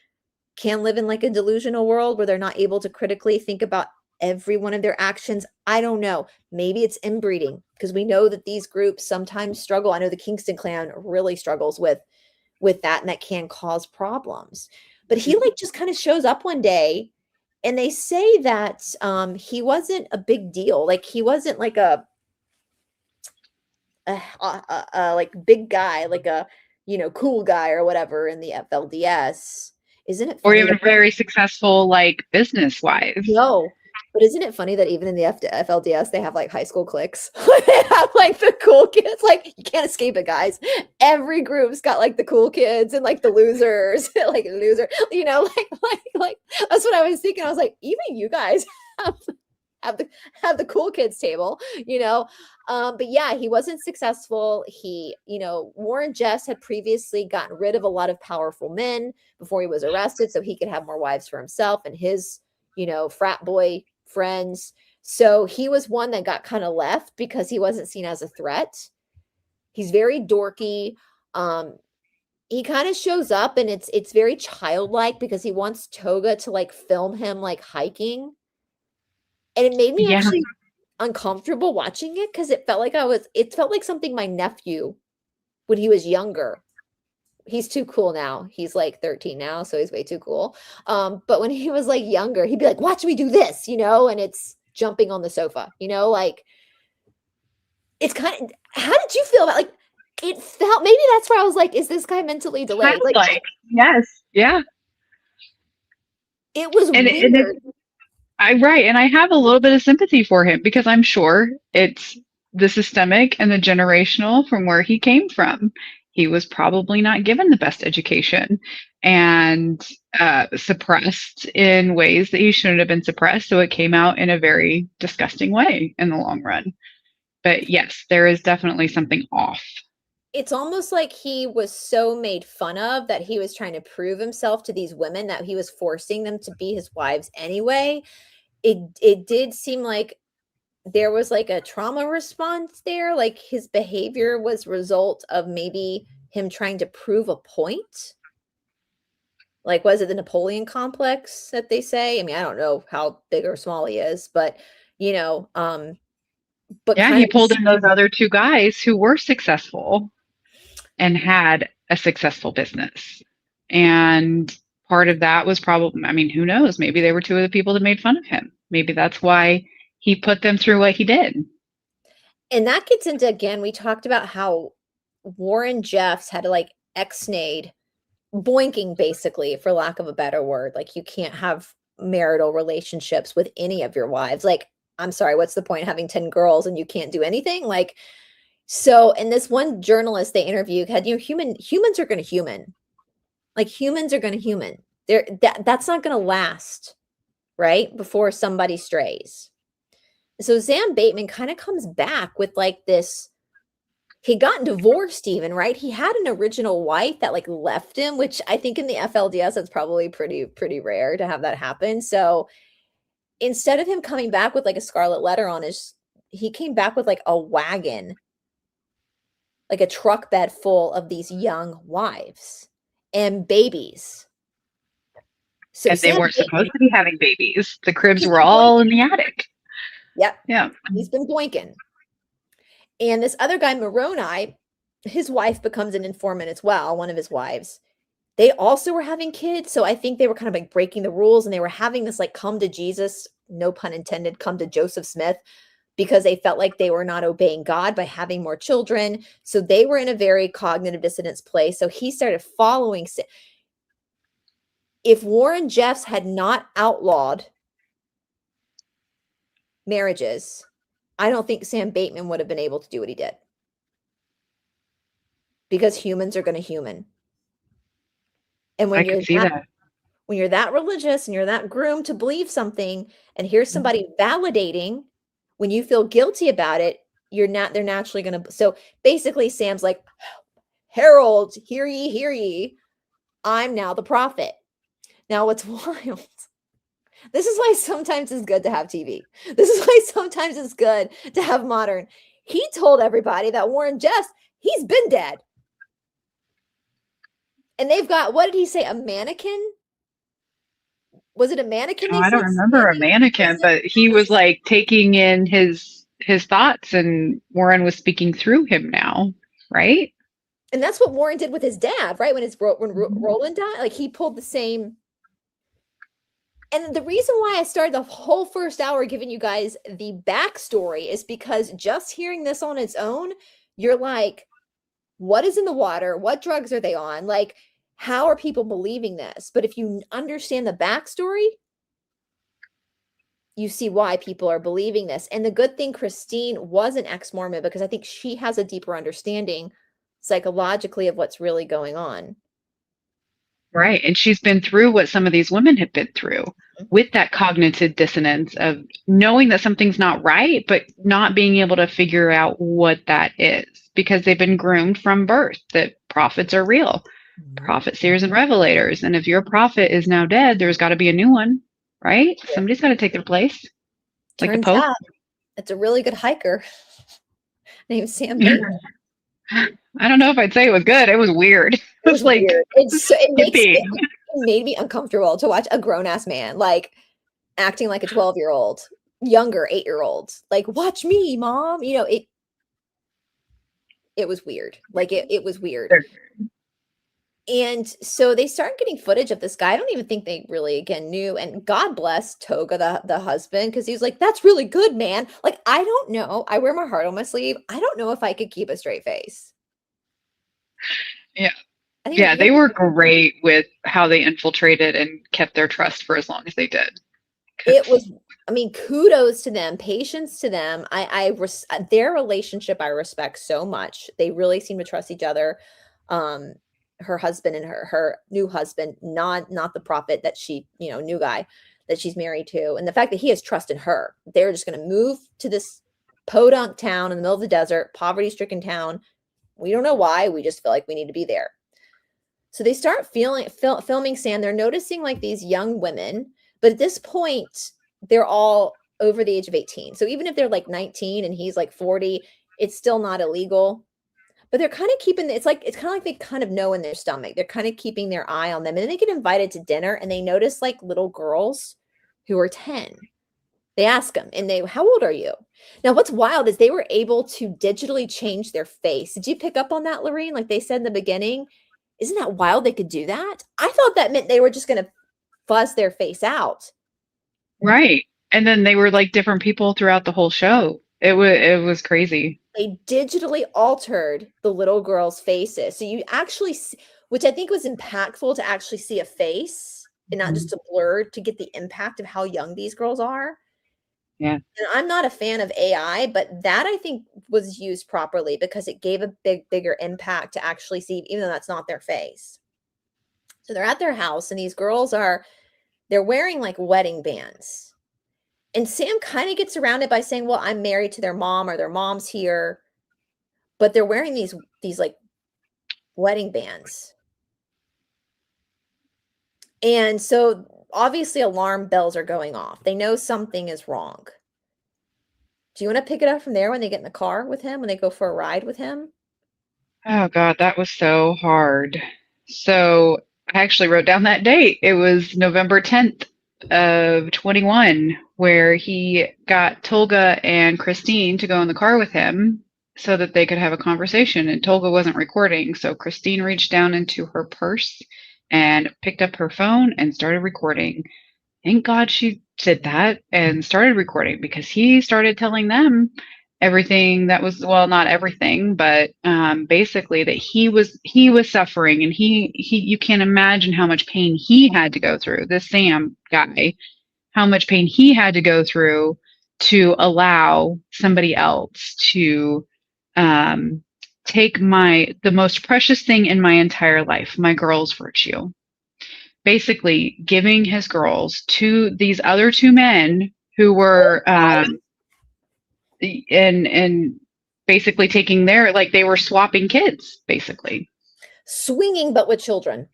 can live in like a delusional world where they're not able to critically think about every one of their actions. I don't know. Maybe it's inbreeding because we know that these groups sometimes struggle. I know the Kingston clan really struggles with that, and that can cause problems. But he like just kind of shows up one day, and they say that he wasn't a big deal. Like he wasn't like like big guy, like a cool guy or whatever in the FLDS. Isn't it Or funny even that very successful, like business wise. no, but isn't it funny that even in the FLDS they have like high school cliques? They have like the cool kids. Like you can't escape it, guys. Every group's got like the cool kids and like the losers, like loser. Like that's what I was thinking. I was like, even you guys have have the cool kids table. But yeah, he wasn't successful. Warren Jeffs had previously gotten rid of a lot of powerful men before he was arrested so he could have more wives for himself and his frat boy friends. So he was one that got kind of left because he wasn't seen as a threat. He's very dorky. um he kind of shows up, and it's very childlike because he wants Toga to like film him like hiking. And it made me Yeah. actually uncomfortable watching it because it felt like something my nephew when he was younger. He's too cool now. He's like 13 now, so he's way too cool. But when he was like younger, he'd be like, watch me do this, and it's jumping on the sofa, like it's kind of, how did you feel about like it felt, maybe that's where I was like, is this guy mentally delayed? Like, yes. Yeah. It was And weird. right. And I have a little bit of sympathy for him because I'm sure it's the systemic and the generational from where he came from. He was probably not given the best education and suppressed in ways that he shouldn't have been suppressed. So it came out in a very disgusting way in the long run. But yes, there is definitely something off. It's almost like he was so made fun of that he was trying to prove himself to these women that he was forcing them to be his wives anyway. It did seem like there was like a trauma response there, like his behavior was result of maybe him trying to prove a point. Like, was it the Napoleon complex that they say? I mean, I don't know how big or small he is, but but Yeah, kind he of pulled in those other two guys who were successful and had a successful business. And part of that was probably, I mean, who knows? Maybe they were two of the people that made fun of him. Maybe that's why he put them through what he did. and that gets into, again, we talked about how Warren Jeffs had to like ex-nade boinking, basically, for lack of a better word. Like, you can't have marital relationships with any of your wives. Like, I'm sorry, what's the point of having 10 girls and you can't do anything? Like, so, and this one journalist they interviewed had, humans are going to human. Like, humans are going to human. That's not going to last, right? Before somebody strays. So Sam Bateman kind of comes back with like this, he got divorced even, right? He had an original wife that like left him, which I think in the FLDS, that's probably pretty rare to have that happen. So instead of him coming back with like a scarlet letter on his, he came back with like a wagon, like a truck bed full of these young wives and babies. So And they Sam weren't Bateman, supposed to be having babies. The cribs he's were been all in boinking. the attic. Yep. Yeah. He's been boinking. And this other guy, Moroni, his wife becomes an informant as well, one of his wives. They also were having kids. So I think they were kind of like breaking the rules, and they were having this like come to Jesus, no pun intended, come to Joseph Smith, because they felt like they were not obeying God by having more children. So they were in a very cognitive dissonance place. So he started following. If Warren Jeffs had not outlawed marriages, I don't think Sam Bateman would have been able to do what he did. Because humans are going to human. And I could see that. when you're that religious and you're that groomed to believe something, and here's somebody validating, when you feel guilty about it, they're naturally going to. So basically Sam's like, herald, hear ye, I'm now the prophet. Now what's wild, this is why sometimes it's good to have TV. This is why sometimes it's good to have modern. He told everybody that Warren Jeffs, he's been dead. And they've got, what did he say, a mannequin? Was it a mannequin? I don't remember a mannequin, but he was like taking in his thoughts, and Warren was speaking through him now, right? And that's what Warren did with his dad, right? When Roland died, like he pulled the same. And the reason why I started the whole first hour giving you guys the backstory is because just hearing this on its own, you're like, what is in the water? What drugs are they on? Like, how are people believing this? But if you understand the backstory, you see why people are believing this. And the good thing, Christine was an ex-Mormon, because I think she has a deeper understanding psychologically of what's really going on. Right. And she's been through what some of these women have been through with that cognitive dissonance of knowing that something's not right, but not being able to figure out what that is because they've been groomed from birth that prophets are real, prophet, seers, and revelators. And if your prophet is now dead, there's got to be a new one, right? Yeah. Somebody's got to take their place. Like Turns out it's a really good hiker named Sam Baitman. I don't know if I'd say it was good. It was weird. It It was was like weird. skippy. It made me uncomfortable to watch a grown ass man like acting like a 12-year-old, younger 8-year-old. Like, watch me, mom. It was weird. Like it was weird. And so they start getting footage of this guy. I don't even think they really again knew. And God bless Toga, the husband, because he's like, that's really good, man. Like, I don't know. I wear my heart on my sleeve. I don't know if I could keep a straight face. Yeah. I think Yeah, they were great with how they infiltrated and kept their trust for as long as they did. it was, I mean, kudos to them, patience to them. Their relationship I respect so much. They really seem to trust each other. Her husband and her new husband, not the prophet that she, new guy that she's married to, and the fact that he has trust in her. They're just going to move to this podunk town in the middle of the desert, poverty-stricken town. We don't know why. We just feel like we need to be there. So they start filming Sam. They're noticing like these young women, but at this point, they're all over the age of 18. So even if they're like 19 and he's like 40, it's still not illegal. But they're kind of keeping it's kind of like they kind of know in their stomach. They're kind of keeping their eye on them. And then they get invited to dinner and they notice like little girls who are 10. They ask them and how old are you? Now, what's wild is they were able to digitally change their face. Did you pick up on that, Larene? Like they said in the beginning, isn't that wild they could do that? I thought that meant they were just going to fuzz their face out. Right. And then they were like different people throughout the whole show. It was crazy. They digitally altered the little girls' faces. So you actually, which I think was impactful to actually see a face and not just a blur to get the impact of how young these girls are. Yeah. And I'm not a fan of AI, but that I think was used properly because it gave a bigger impact to actually see, even though that's not their face. So they're at their house and these girls they're wearing like wedding bands. And Sam kind of gets around it by saying, well, I'm married to their mom or their mom's here, but they're wearing these like wedding bands. And so obviously alarm bells are going off. They know something is wrong. Do you want to pick it up from there when they get in the car with him, when they go for a ride with him? Oh God, that was so hard. So I actually wrote down that date. It was November 10th of 21, where he got Tolga and Christine to go in the car with him so that they could have a conversation. And Tolga wasn't recording. So Christine reached down into her purse and picked up her phone and started recording. Thank God she did that and started recording because he started telling them everything that was, well, not everything, but basically that he was suffering, and he you can't imagine how much pain he had to go through. This Sam guy, how much pain he had to go through to allow somebody else to take the most precious thing in my entire life, my girl's virtue, basically giving his girls to these other two men who were and basically taking their, like, they were swapping kids basically. Swinging, but with children.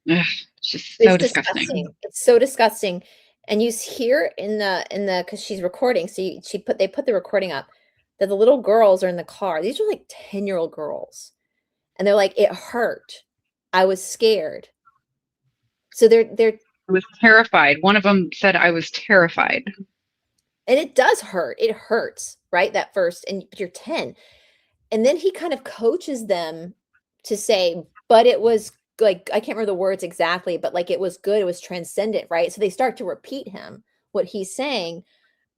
Ugh, it's just so disgusting. It's so disgusting. And you hear in the because she's recording, so they put the recording up that the little girls are in the car. These are like 10-year-old girls, and they're like, it hurt. I was scared. So they're I was terrified. One of them said, I was terrified. and it does hurt. It hurts, right? That first, but you're 10. And then he kind of coaches them to say, but it was like, I can't remember the words exactly, but like it was good, it was transcendent, right? So they start to repeat what he's saying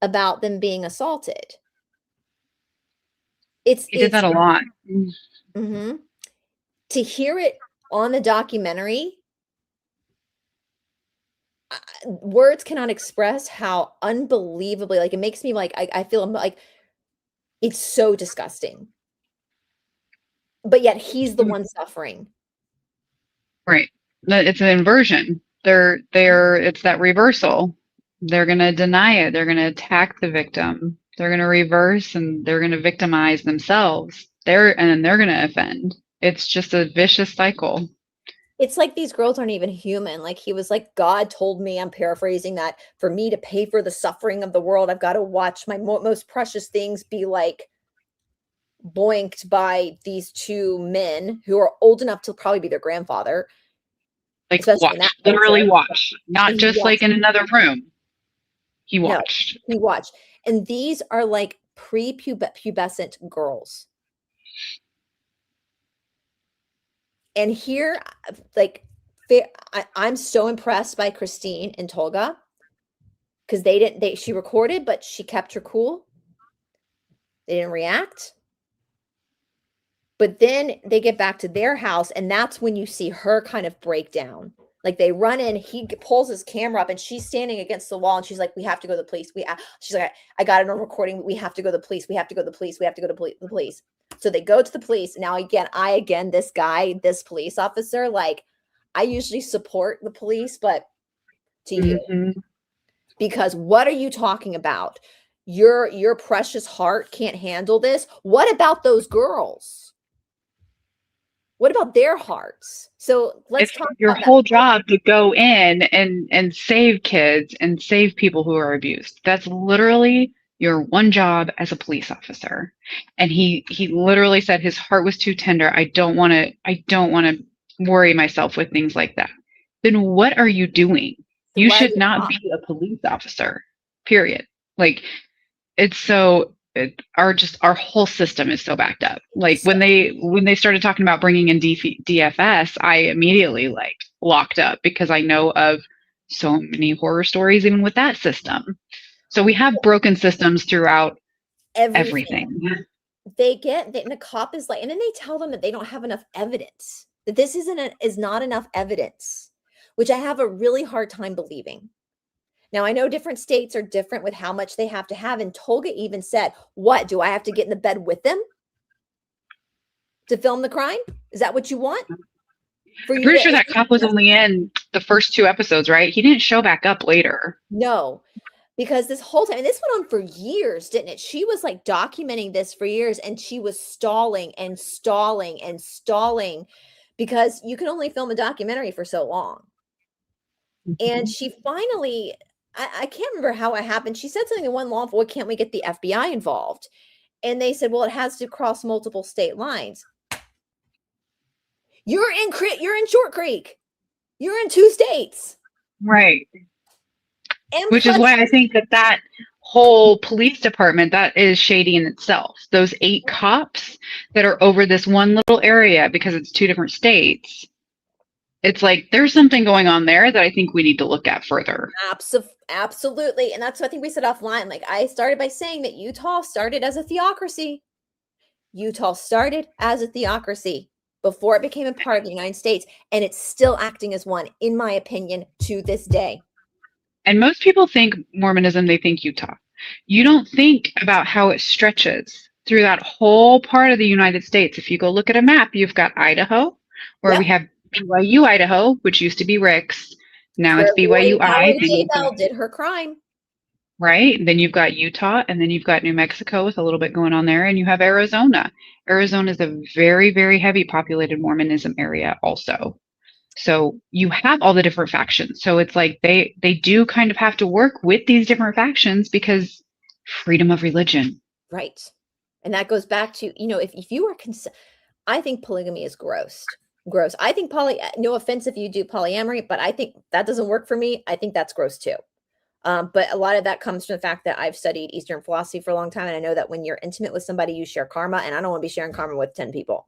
about them being assaulted. He did that a lot. Mm-hmm. To hear it on the documentary, words cannot express how unbelievably, like, it makes me like, I feel like it's so disgusting. But yet he's the one suffering. Right. It's an inversion. It's that reversal. They're going to deny it. They're going to attack the victim. They're going to reverse, and they're going to victimize themselves. And then they're going to offend. It's just a vicious cycle. It's like these girls aren't even human. Like he was like, God told me, I'm paraphrasing, that for me to pay for the suffering of the world, I've got to watch my most precious things be like boinked by these two men who are old enough to probably be their grandfather. Like, Especially in watch, that literally culture. watch, not He just like watched. in another room. He No, watched. he watched. And these are like prepubescent girls. And here, like, I'm so impressed by Christine and Tolga because she recorded, but she kept her cool. They didn't react. But then they get back to their house, and that's when you see her kind of break down. Like they run in, he pulls his camera up, and she's standing against the wall, and she's like, "We have to go to the police." She's like, "I got it on recording. We have to go to the police. We have to go to the police. We have to go to the police." So they go to the police. Now again, this police officer, like, I usually support the police, but to you, because what are you talking about? Your precious heart can't handle this. What about those girls? What about their hearts? So let's It's talk your about that. whole job to go in and save kids and save people who are abused. That's literally your one job as a police officer. And he literally said his heart was too tender. I don't want to worry myself with things like that. Then what are you doing? So You why should not be a police officer. Period. Like, it's so our whole system is so backed up. Like when they started talking about bringing in DFS, I immediately like locked up because I know of so many horror stories even with that system. So we have broken systems throughout everything. And the cop is like, and then they tell them that they don't have enough evidence, that this is not enough evidence, which I have a really hard time believing. Now, I know different states are different with how much they have to have. And Tolga even said, "What, do I have to get in the bed with them to film the crime? Is that what you want?" I'm pretty sure that cop was only in the first 2 episodes, right? He didn't show back up later. No, because this whole time, and this went on for years, didn't it? She was like documenting this for years, and she was stalling and stalling and stalling because you can only film a documentary for so long. And she finally, I can't remember how it happened. She said something to one law enforcement, "Why can't we get the FBI involved?" And they said, "Well, it has to cross multiple state lines." You're in Short Creek. You're in 2 states. Right. And which is why I think that whole police department, that is shady in itself. Those 8 cops that are over this one little area because it's 2 different states. It's like there's something going on there that I think we need to look at further. Absolutely. And that's what I think we said offline. Like, I started by saying that Utah started as a theocracy. Utah started as a theocracy before it became a part of the United States. And it's still acting as one, in my opinion, to this day. And most people think Mormonism, they think Utah. You don't think about how it stretches through that whole part of the United States. If you go look at a map, you've got Idaho, where we have BYU, Idaho, which used to be Rick's. Now it's BYU-I. Daybell did her crime. Right? Then you've got Utah, and then you've got New Mexico with a little bit going on there, and you have Arizona. Arizona is a very, very heavy populated Mormonism area also. So you have all the different factions. So it's like they do kind of have to work with these different factions because freedom of religion. Right. And that goes back to, if you are I think polygamy is gross. I think no offense if you do polyamory, but I think that doesn't work for me. I think that's gross too. But a lot of that comes from the fact that I've studied Eastern philosophy for a long time. And I know that when you're intimate with somebody, you share karma, and I don't want to be sharing karma with 10 people.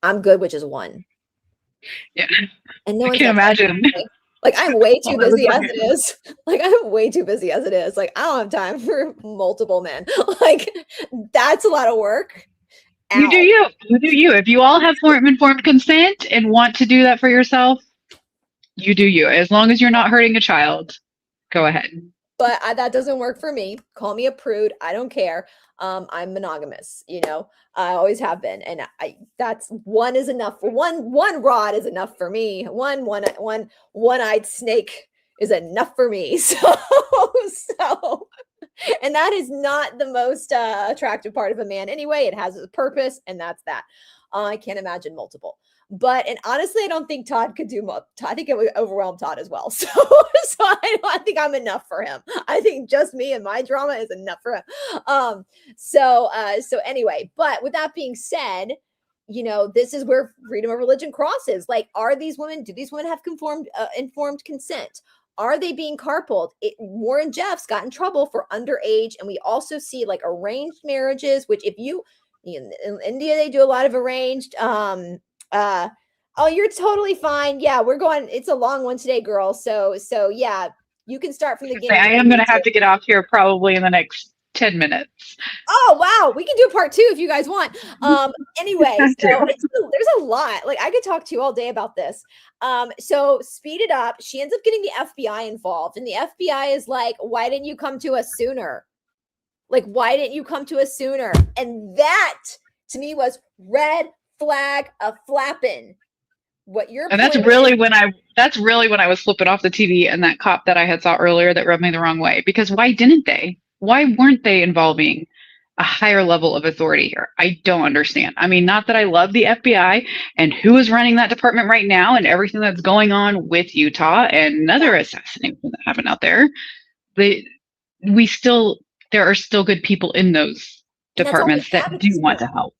I'm good, which is 1. Yeah. And no I can't imagine. Like, I'm way too busy as it is. Like, I'm way too busy as it is. Like, I don't have time for multiple men. Like, that's a lot of work. Ow. You do you. You do you. If you all have informed consent and want to do that for yourself, you do you. As long as you're not hurting a child, go ahead. But that doesn't work for me. Call me a prude. I don't care. I'm monogamous, I always have been. And that's 1 is enough for one rod is enough for me. One-eyed snake is enough for me. So, and that is not the most attractive part of a man anyway. It has a purpose, and that's that. I can't imagine multiple. And honestly, I don't think Todd could do much. I think it would overwhelm Todd as well. So I think I'm enough for him. I think just me and my drama is enough for him. So anyway, but with that being said, this is where freedom of religion crosses. Like, do these women have informed consent? Are they being carpooled? Warren Jeffs got in trouble for underage. And we also see like arranged marriages, which in India, they do a lot of arranged. Oh, you're totally fine. Yeah, we're going. It's a long one today, girl. So yeah, you can start from the beginning. I am going to have to get off here probably in the next 10 minutes. Oh, wow. We can do part 2 if you guys want. Anyway, so there's a lot. Like, I could talk to you all day about this. So speed it up. She ends up getting the FBI involved, and the FBI is like, why didn't you come to us sooner? Like, why didn't you come to us sooner? And that to me was red flag a flapping. That's really when I was flipping off the TV, and that cop that I had saw earlier that rubbed me the wrong way. Because why didn't they? Why weren't they involving a higher level of authority here? I don't understand. I mean, not that I love the FBI and who is running that department right now and everything that's going on with Utah and another assassination that happened out there. There are still good people in those departments that do want to help.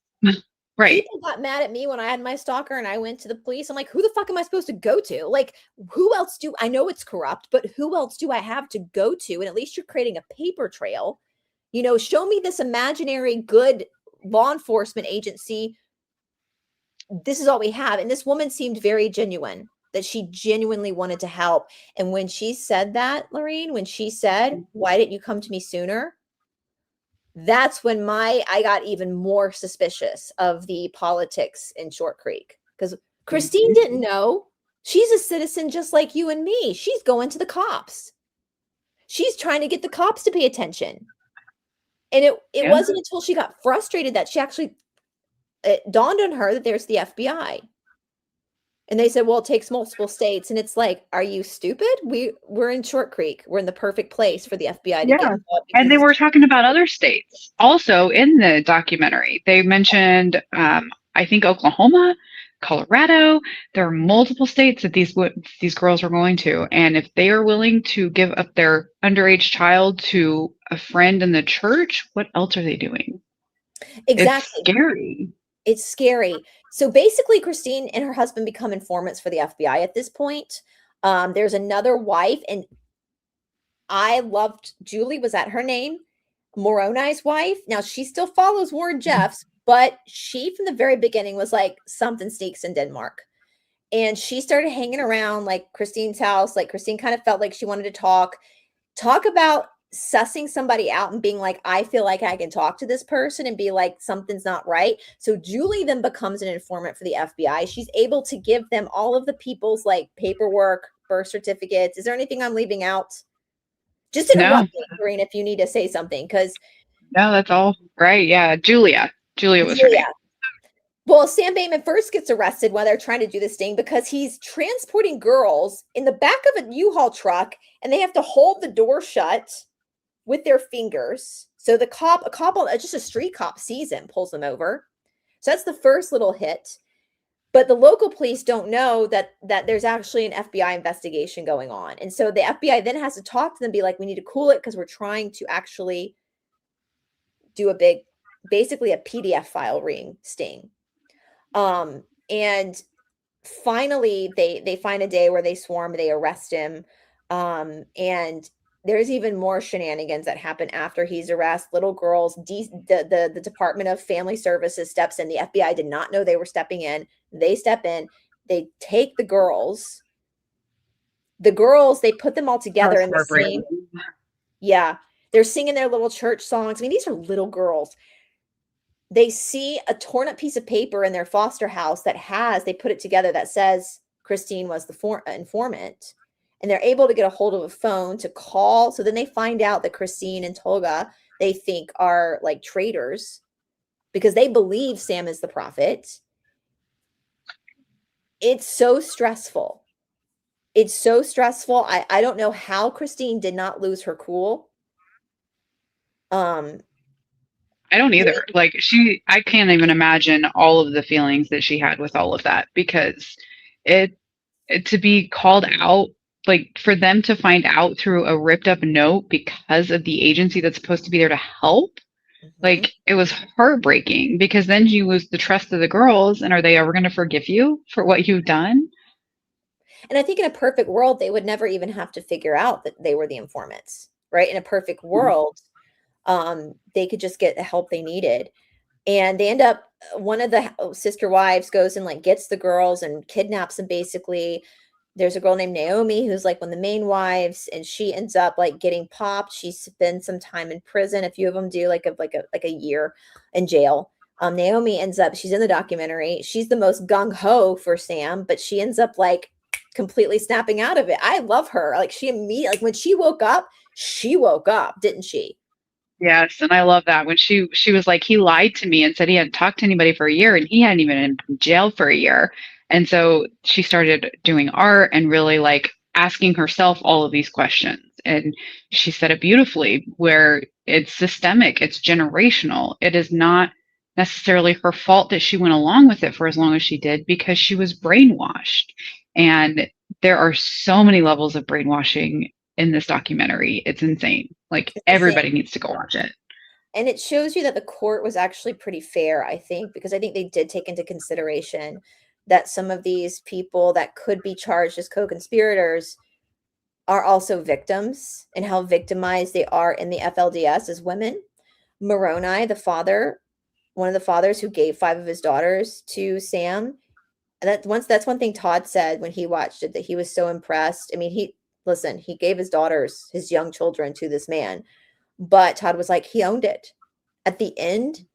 Right. People got mad at me when I had my stalker and I went to the police. I'm like, who the fuck am I supposed to go to? Like, who else I know it's corrupt, but who else do I have to go to? And at least you're creating a paper trail. Show me this imaginary good law enforcement agency. This is all we have. And this woman seemed very genuine, that she genuinely wanted to help. And when she said that, Larene, when she said, why didn't you come to me sooner? That's when I got even more suspicious of the politics in Short Creek, because Christine didn't know. She's a citizen just like you and me. She's going to the cops. She's trying to get the cops to pay attention. And it wasn't until she got frustrated that it dawned on her that there's the FBI. And they said, well, it takes multiple states. And it's like, are you stupid? We're in Short Creek. We're in the perfect place for the FBI to get involved. And they were talking about other states also in the documentary. They mentioned, I think, Oklahoma, Colorado. There are multiple states that these girls are going to. And if they are willing to give up their underage child to a friend in the church, what else are they doing? Exactly. It's scary. It's scary. So basically, Christine and her husband become informants for the FBI at this point. There's another wife, and I loved Julie. Was that her name? Moroni's wife. Now, she still follows Warren Jeffs, but she, from the very beginning, was like, something sneaks in Denmark. And she started hanging around like Christine's house. Like, Christine kind of felt like she wanted to talk about sussing somebody out and being like, I feel like I can talk to this person, and be like, something's not right. So Julie then becomes an informant for the FBI. She's able to give them all of the people's like paperwork, birth certificates. Is there anything I'm leaving out? Just interrupt me, Green, if you need to say something, because no, that's all right. Yeah, Julia was her name. Well, Sam Baitman first gets arrested while they're trying to do this thing because he's transporting girls in the back of a U-Haul truck, and they have to hold the door shut with their fingers. So a cop, just a street cop, sees him, pulls him over. So that's the first little hit. But the local police don't know that there's actually an FBI investigation going on. And so the FBI then has to talk to them, be like, we need to cool it because we're trying to actually do basically a PDF file ring sting. And finally they find a day where they swarm, they arrest him. And there's even more shenanigans that happen after he's arrested. Little girls, the Department of Family Services steps in. The FBI did not know they were stepping in. They step in. They take the girls. They put them all together in the same. Yeah, they're singing their little church songs. I mean, these are little girls. They see a torn up piece of paper in their foster house they put it together that says Christine was the informant. And they're able to get a hold of a phone to call. So then they find out that Christine and Tolga, they think, are like traitors because they believe Sam is the prophet. It's so stressful. I don't know how Christine did not lose her cool. I don't either. Like I can't even imagine all of the feelings that she had with all of that because it, it to be called out, like for them to find out through a ripped up note because of the agency that's supposed to be there to help, Mhm. like it was heartbreaking because then you lose the trust of the girls and are they ever going to forgive you for what you've done? And I think in a perfect world, they would never even have to figure out that they were the informants, right? In a perfect world, they could just get the help they needed. And they end up one of the sister wives goes and like gets the girls and kidnaps them basically. There's a girl named Naomi who's like one of the main wives, and she ends up like getting popped. She spends some time in prison. A few of them do like a year in jail. Naomi ends up, she's in the documentary. She's the most gung ho for Sam, but she ends up like completely snapping out of it. I love her. Like she immediately, like when she woke up, didn't she? Yes, and I love that when she was like, he lied to me and said he hadn't talked to anybody for a year, and he hadn't even been in jail for a year. And so she started doing art and really like asking herself all of these questions. And she said it beautifully, where it's systemic, it's generational. It is not necessarily her fault that she went along with it for as long as she did because she was brainwashed. And there are so many levels of brainwashing in this documentary. It's insane. Like It's insane. everybody needs to go watch it. And it shows you that the court was actually pretty fair, I think, because I think they did take into consideration that some of these people that could be charged as co-conspirators are also victims and how victimized they are in the FLDS as women. Moroni, the father, one of the fathers who gave 5 of his daughters to Sam, and that's one thing Todd said when he watched it, that he was so impressed. I mean, he gave his daughters, his young children, to this man, but Todd was like, he owned it. At the end,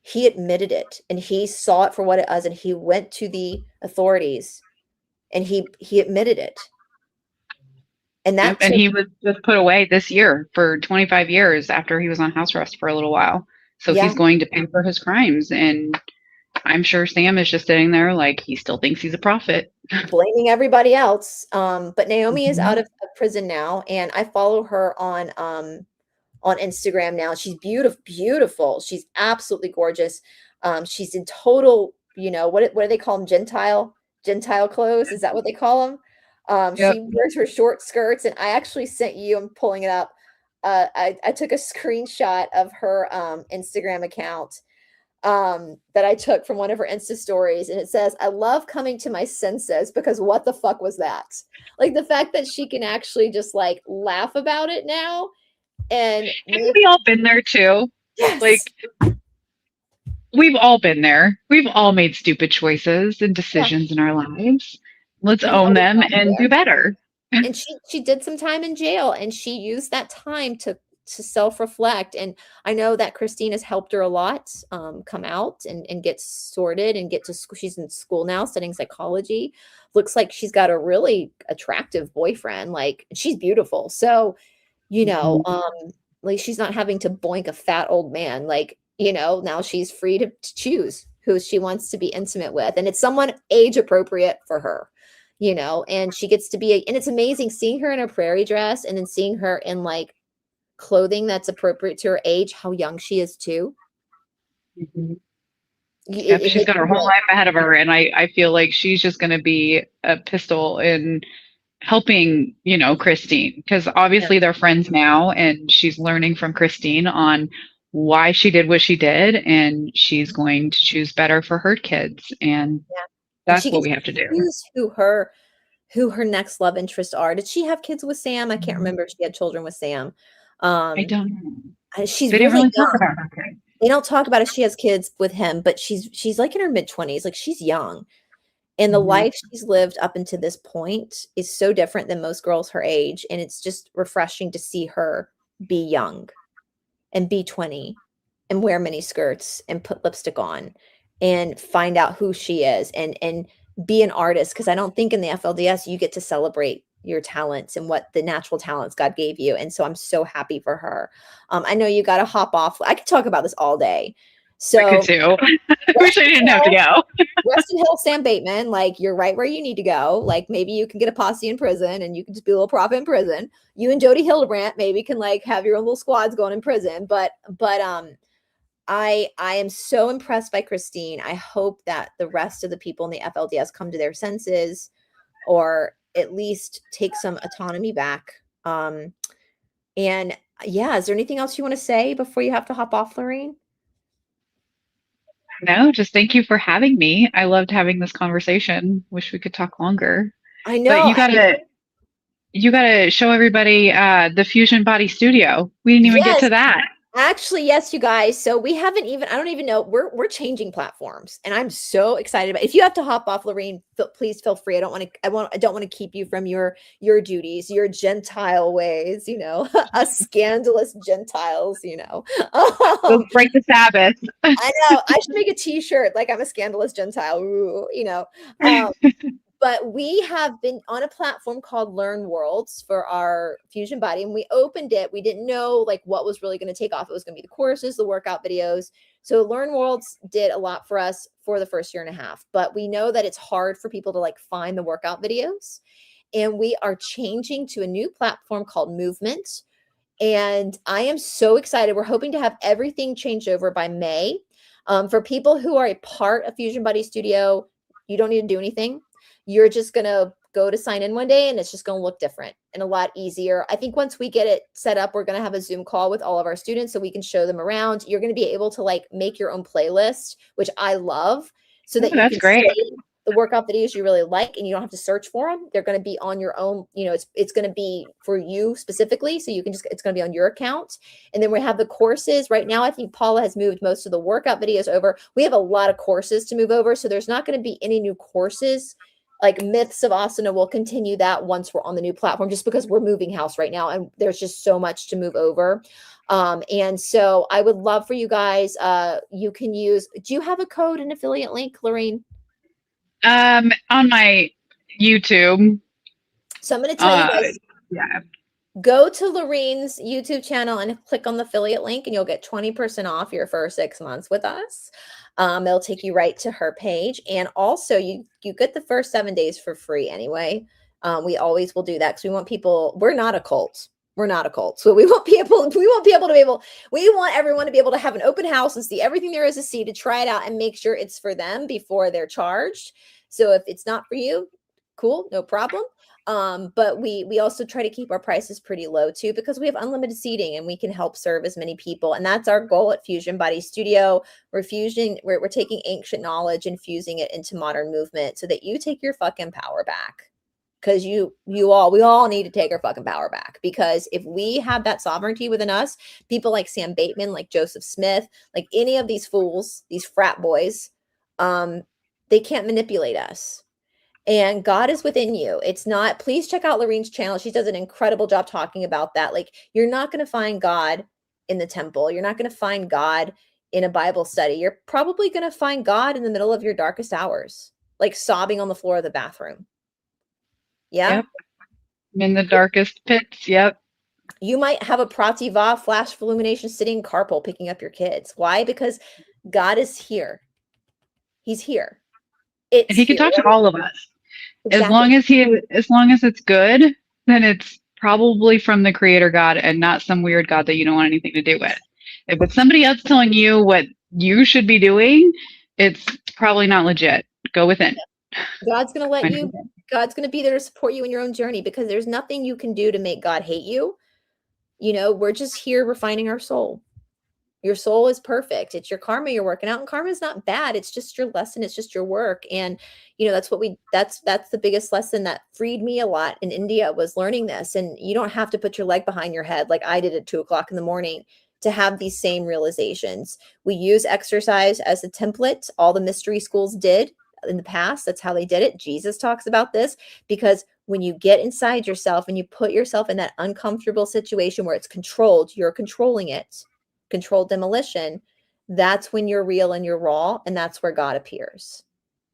he admitted it and he saw it for what it was, and he went to the authorities and he admitted it. And Yep. that And took he was just put away this year for 25 years after he was on house arrest for a little while. So yeah, he's going to pay for his crimes. And I'm sure Sam is just sitting there like he still thinks he's a prophet. blaming everybody else. But Naomi is out Mhm. of prison now, and I follow her on Instagram now. She's beautiful, beautiful. She's absolutely gorgeous. She's in total, what do they call them? Gentile clothes. Is that what they call them? Yep. She wears her short skirts, and I actually sent you, I'm pulling it up. I took a screenshot of her Instagram account that I took from one of her Insta stories, and it says, "I love coming to my senses because what the fuck was that?" Like the fact that she can actually just like laugh about it now and Haven't make we all been there too? yes, Like we've all been there. We've all made stupid choices and yeah, decisions in our lives. Let's and own held them herself and do there. better. And she did some time in jail, and she used that time to self-reflect. And I know that Christine has helped her a lot, come out and get sorted and get to school. She's in school now studying psychology. Looks like she's got a really attractive boyfriend, like she's beautiful. So, Mhm. like she's not having to boink a fat old man. Like, now she's free to choose who she wants to be intimate with. And it's someone age appropriate for her, and she gets to be, and it's amazing seeing her in a prairie dress and then seeing her in like clothing that's appropriate to her age, how young she is too. Mhm. It, Yep, it she's makes got her you whole like, life ahead of her, and I feel like she's just going to be a pistol in helping, Christine, because yeah, obviously they're friends now, and she's learning from Christine on why she did what she did, and she's going to choose better for her kids, and yeah. And that's she what gets we to have to do. choose who her next love interests are. Did she have kids with Sam? I can't remember if she had children with Sam. I Um, don't know. she's They didn't really really talk young. about her kids. They don't talk about if she has kids with him, but she's like in her mid-20s, like she's young. And the Mhm. life she's lived up until this point is so different than most girls her age, and it's just refreshing to see her be young and be 20 and wear mini skirts and put lipstick on and find out who she is and be an artist, because I don't think in the FLDS you get to celebrate your talents and what the natural talents God gave you. And so I'm so happy for her. I know you got to hop off. I could talk about this all day. I could So too. I wish rest I in didn't have to hell, go. Sam Bateman. Like you're right where you need to go. Like maybe you can get a posse in prison and you can just be a little prop in prison. You and Jody Hildebrandt maybe can like have your own little squads going in prison. But I am so impressed by Christine. I hope that the rest of the people in the FLDS come to their senses, or at least take some autonomy back. And yeah, is there anything else you want to say before you have to hop off, Larene? No, just thank you for having me. I loved having this conversation. Wish we could talk longer. I But know. you gotta show everybody the Fusion Body Studio. We didn't even get Yes. to that. Actually, yes, you guys. So we haven't even, I don't even know. We're changing platforms, and I'm so excited about it. If you have to hop off, Larene, please feel free. I don't want to keep you from your duties, your Gentile ways, us scandalous Gentiles, Go break the Sabbath. I know. I should make a t-shirt like I'm a scandalous Gentile. Ooh. But we have been on a platform called Learn Worlds for our Fusion Body, and we opened it. We didn't know like what was really going to take off. It was going to be the courses, the workout videos. So Learn Worlds did a lot for us for the first year and a half, but we know that it's hard for people to like find the workout videos. And we are changing to a new platform called Movement. And I am so excited. We're hoping to have everything changed over by May. For people who are a part of Fusion Body Studio, you don't need to do anything. You're just going to go to sign in one day, and it's just going to look different and a lot easier. I think once we get it set up, we're going to have a Zoom call with all of our students so we can show them around. You're going to be able to like make your own playlist, which I love, so that you That's can great. save the workout videos you really like, and you don't have to search for them. They're going to be on your own, it's going to be for you specifically. So it's going to be on your account. And then we have the courses right now. I think Paula has moved most of the workout videos over. We have a lot of courses to move over. So there's not going to be any new courses. Like Myths of Asana will continue that once we're on the new platform, just because we're moving house right now and there's just so much to move over. And so I would love for you guys, you can use, do you have a code and affiliate link, Larene? On my YouTube. So I'm going to tell you guys, Yeah. go to Larene's YouTube channel and click on the affiliate link, and you'll get 20% off your first 6 months with us. It'll take you right to her page. And also you get the first 7 days for free anyway. We always will do that because we want people, we're not a cult. We're not a cult. So we want everyone to be able to have an open house and see everything there is to see, to try it out and make sure it's for them before they're charged. So if it's not for you, cool, no problem. But we also try to keep our prices pretty low too, because we have unlimited seating and we can help serve as many people. And that's our goal at Fusion Body Studio. We're taking ancient knowledge and fusing it into modern movement so that you take your fucking power back. Because we all need to take our fucking power back. Because if we have that sovereignty within us, people like Sam Baitman, like Joseph Smith, like any of these fools, these frat boys, they can't manipulate us. And God is within you. It's not, please check out Larene's channel. She does an incredible job talking about that. Like, you're not going to find God in the temple. You're not going to find God in a Bible study. You're probably going to find God in the middle of your darkest hours, like sobbing on the floor of the bathroom. Yeah. Yep. In the darkest pits. Yep. You might have a prativa flash of illumination sitting in carpool picking up your kids. Why? Because God is here. He's here. And he can talk to all of us. Exactly. As long as it's good, then it's probably from the creator God and not some weird God that you don't want anything to do with. If it's somebody else telling you what you should be doing, it's probably not legit. Go within. God's going to let you, God's going to be there to support you in your own journey, because there's nothing you can do to make God hate you. We're just here refining our soul. Your soul is perfect. It's your karma you're working out, and karma is not bad. It's just your lesson. It's just your work. And, that's the biggest lesson that freed me a lot in India, was learning this. And you don't have to put your leg behind your head like I did at 2:00 in the morning to have these same realizations. We use exercise as a template. All the mystery schools did in the past. That's how they did it. Jesus talks about this, because when you get inside yourself and you put yourself in that uncomfortable situation where it's controlled, you're controlling it. Controlled demolition, that's when you're real and you're raw, and that's where God appears.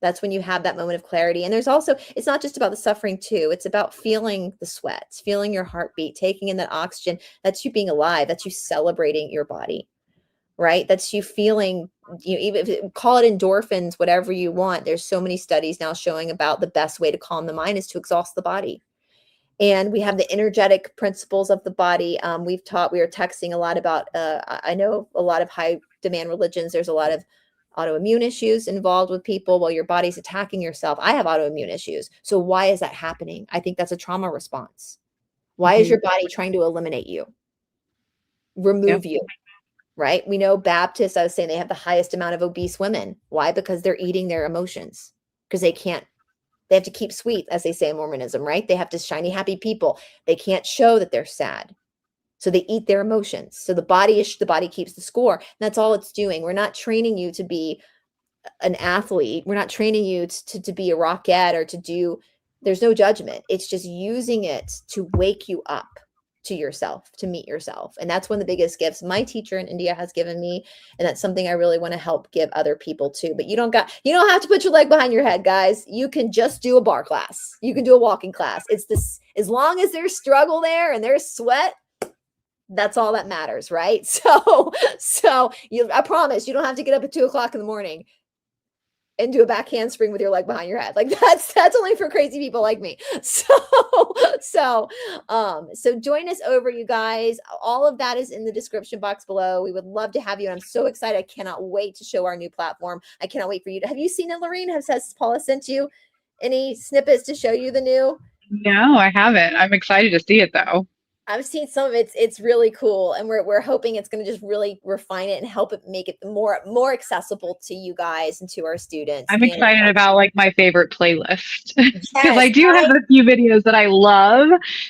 That's when you have that moment of clarity. And there's also, it's not just about the suffering too, it's about feeling the sweat, feeling your heartbeat, taking in that oxygen. That's you being alive. That's you celebrating your body, right? That's you feeling, even if call it endorphins, whatever you want. There's so many studies now showing about the best way to calm the mind is to exhaust the body. And we have the energetic principles of the body. We were texting a lot about, I know a lot of high demand religions, there's a lot of autoimmune issues involved with people while your body's attacking yourself. I have autoimmune issues. So why is that happening? I think that's a trauma response. Why is your body trying to eliminate you, remove you? Right? We know Baptists, I was saying, they have the highest amount of obese women. Why? Because they're eating their emotions, because they have to keep sweet, as they say in Mormonism, right? They have to shiny, happy people. They can't show that they're sad. So they eat their emotions. So the body keeps the score. And that's all it's doing. We're not training you to be an athlete. We're not training you to be a rockette or to do, there's no judgment. It's just using it to wake you up to yourself, to meet yourself. And that's one of the biggest gifts my teacher in India has given me. And that's something I really want to help give other people too. But you don't have to put your leg behind your head, guys. You can just do a bar class. You can do a walking class. It's this, as long as there's struggle there and there's sweat, that's all that matters, right? I promise you don't have to get up at 2:00 in the morning and do a back handspring with your leg behind your head. Like that's only for crazy people like me. So join us over, you guys. All of that is in the description box below. We would love to have you. And I'm so excited. I cannot wait to show our new platform. I cannot wait for you to, have you seen it, Larene? Has Paula sent you any snippets to show you the new? No, I haven't. I'm excited to see it though. I've seen some of it. It's really cool. And we're hoping it's going to just really refine it and help it make it more accessible to you guys and to our students. I'm excited about like my favorite playlist because I Yes, do have a few videos that I love,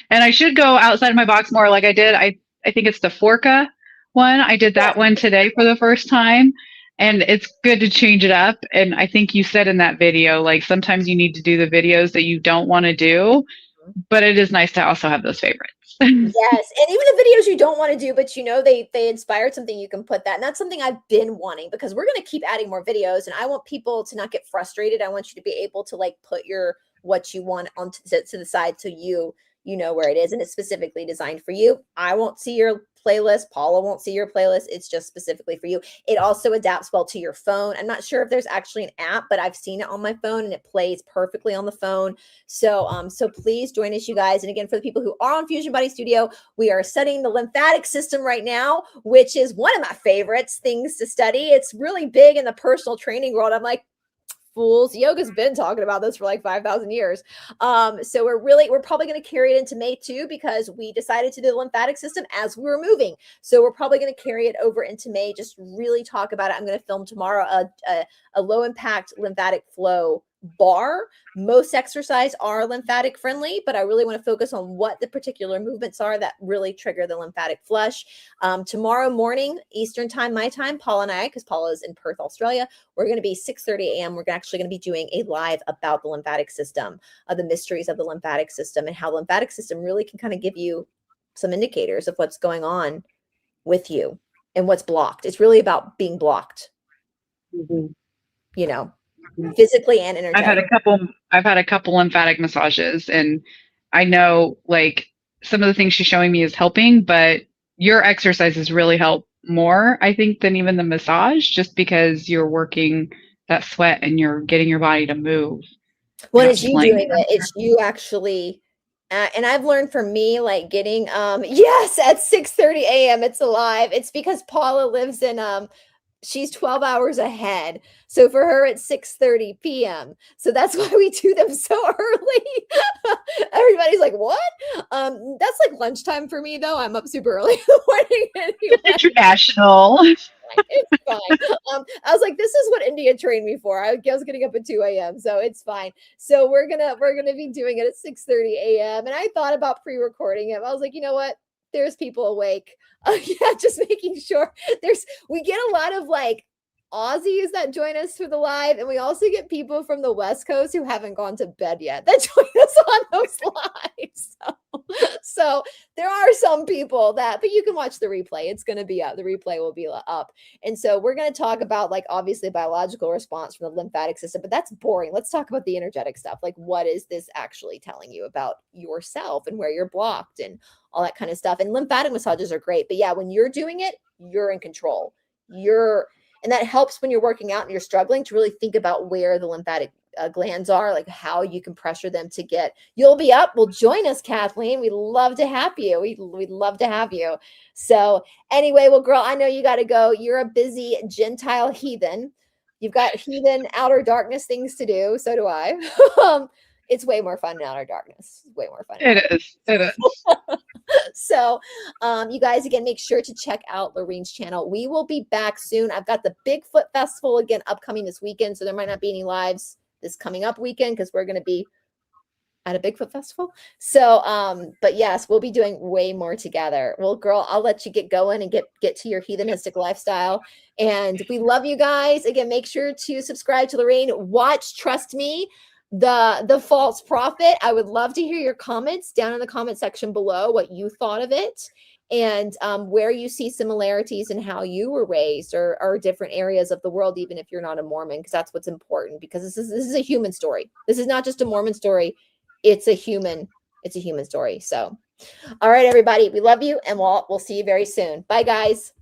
and I should go outside of my box more like I did. I think it's the Forca one. I did that one today for the first time, and it's good to change it up. And I think you said in that video, like sometimes you need to do the videos that you don't want to do, but it is nice to also have those favorites. Yes, and even the videos you don't want to do, but they inspired something, you can put that. And that's something I've been wanting, because we're going to keep adding more videos, and I want people to not get frustrated. I want you to be able to like put what you want onto to the side, so you know where it is, and it's specifically designed for you. I won't see your playlist. Paula won't see your playlist. It's just specifically for you. It also adapts well to your phone. I'm not sure if there's actually an app, but I've seen it on my phone and it plays perfectly on the phone. So please join us, you guys. And again, for the people who are on Fusion Body Studio, we are studying the lymphatic system right now, which is one of my favorites things to study. It's really big in the personal training world. I'm like, fools, yoga's been talking about this for like 5,000 years. So we're probably going to carry it into May too, because we decided to do the lymphatic system as we were moving. So we're probably going to carry it over into May, just really talk about it. I'm going to film tomorrow a low impact lymphatic flow bar. Most exercise are lymphatic friendly, but I really want to focus on what the particular movements are that really trigger the lymphatic flush. Tomorrow morning, Eastern time, my time, Paula and I, because Paula is in Perth, Australia, we're going to be 6:30 a.m. We're actually going to be doing a live about the lymphatic system, the mysteries of the lymphatic system, and how the lymphatic system really can kind of give you some indicators of what's going on with you and what's blocked. It's really about being blocked, physically and energetically. I've had a couple lymphatic massages, and I know like some of the things she's showing me is helping, but your exercises really help more, I think, than even the massage, just because you're working that sweat and you're getting your body to move. Well, it's you doing it. It's you actually, and I've learned for me, like getting, yes, at 6:30 a.m. it's alive. It's because Paula lives in, she's 12 hours ahead. So for her, it's 6:30 p.m. So that's why we do them so early. Everybody's like, what? That's like lunchtime for me, though. I'm up super early in the morning anyway. International. It's fine. I was like, this is what India trained me for. I was getting up at 2 a.m. So it's fine. So we're gonna be doing it at 6:30 a.m. And I thought about pre-recording it. I was like, you know what? There's people awake. Yeah, just making sure we get a lot of like Aussies that join us for the live, and we also get people from the West Coast who haven't gone to bed yet that join us on those lives. So there are some people but you can watch the replay. It's going to be up. The replay will be up. And so we're going to talk about like obviously biological response from the lymphatic system, but that's boring. Let's talk about the energetic stuff. Like, what is this actually telling you about yourself and where you're blocked and all that kind of stuff. And lymphatic massages are great, but yeah, when you're doing it, you're in control. And that helps when you're working out and you're struggling to really think about where the lymphatic glands are, like how you can pressure them to get. You'll be up. Well, join us, Kathleen. We'd love to have you. We'd love to have you. So anyway, well, girl, I know you got to go. You're a busy Gentile heathen. You've got heathen outer darkness things to do. So do I. It's way more fun in outer darkness. Way more fun. It is. So you guys, again, make sure to check out Larene's channel. We will be back soon. I've got the Bigfoot Festival again upcoming this weekend, so there might not be any lives this coming up weekend because we're going to be at a Bigfoot Festival. So but yes, we'll be doing way more together. Well, girl, I'll let you get going and get to your heathenistic lifestyle. And we love you guys. Again, make sure to subscribe to Larene. Watch, trust me, the false prophet. I would love to hear your comments down in the comment section below, what you thought of it, and where you see similarities in how you were raised, or different areas of the world, even if you're not a Mormon, because that's what's important, because this is a human story. This is not just a Mormon story. It's a human story. So all right, everybody, we love you, and we'll see you very soon. Bye, guys.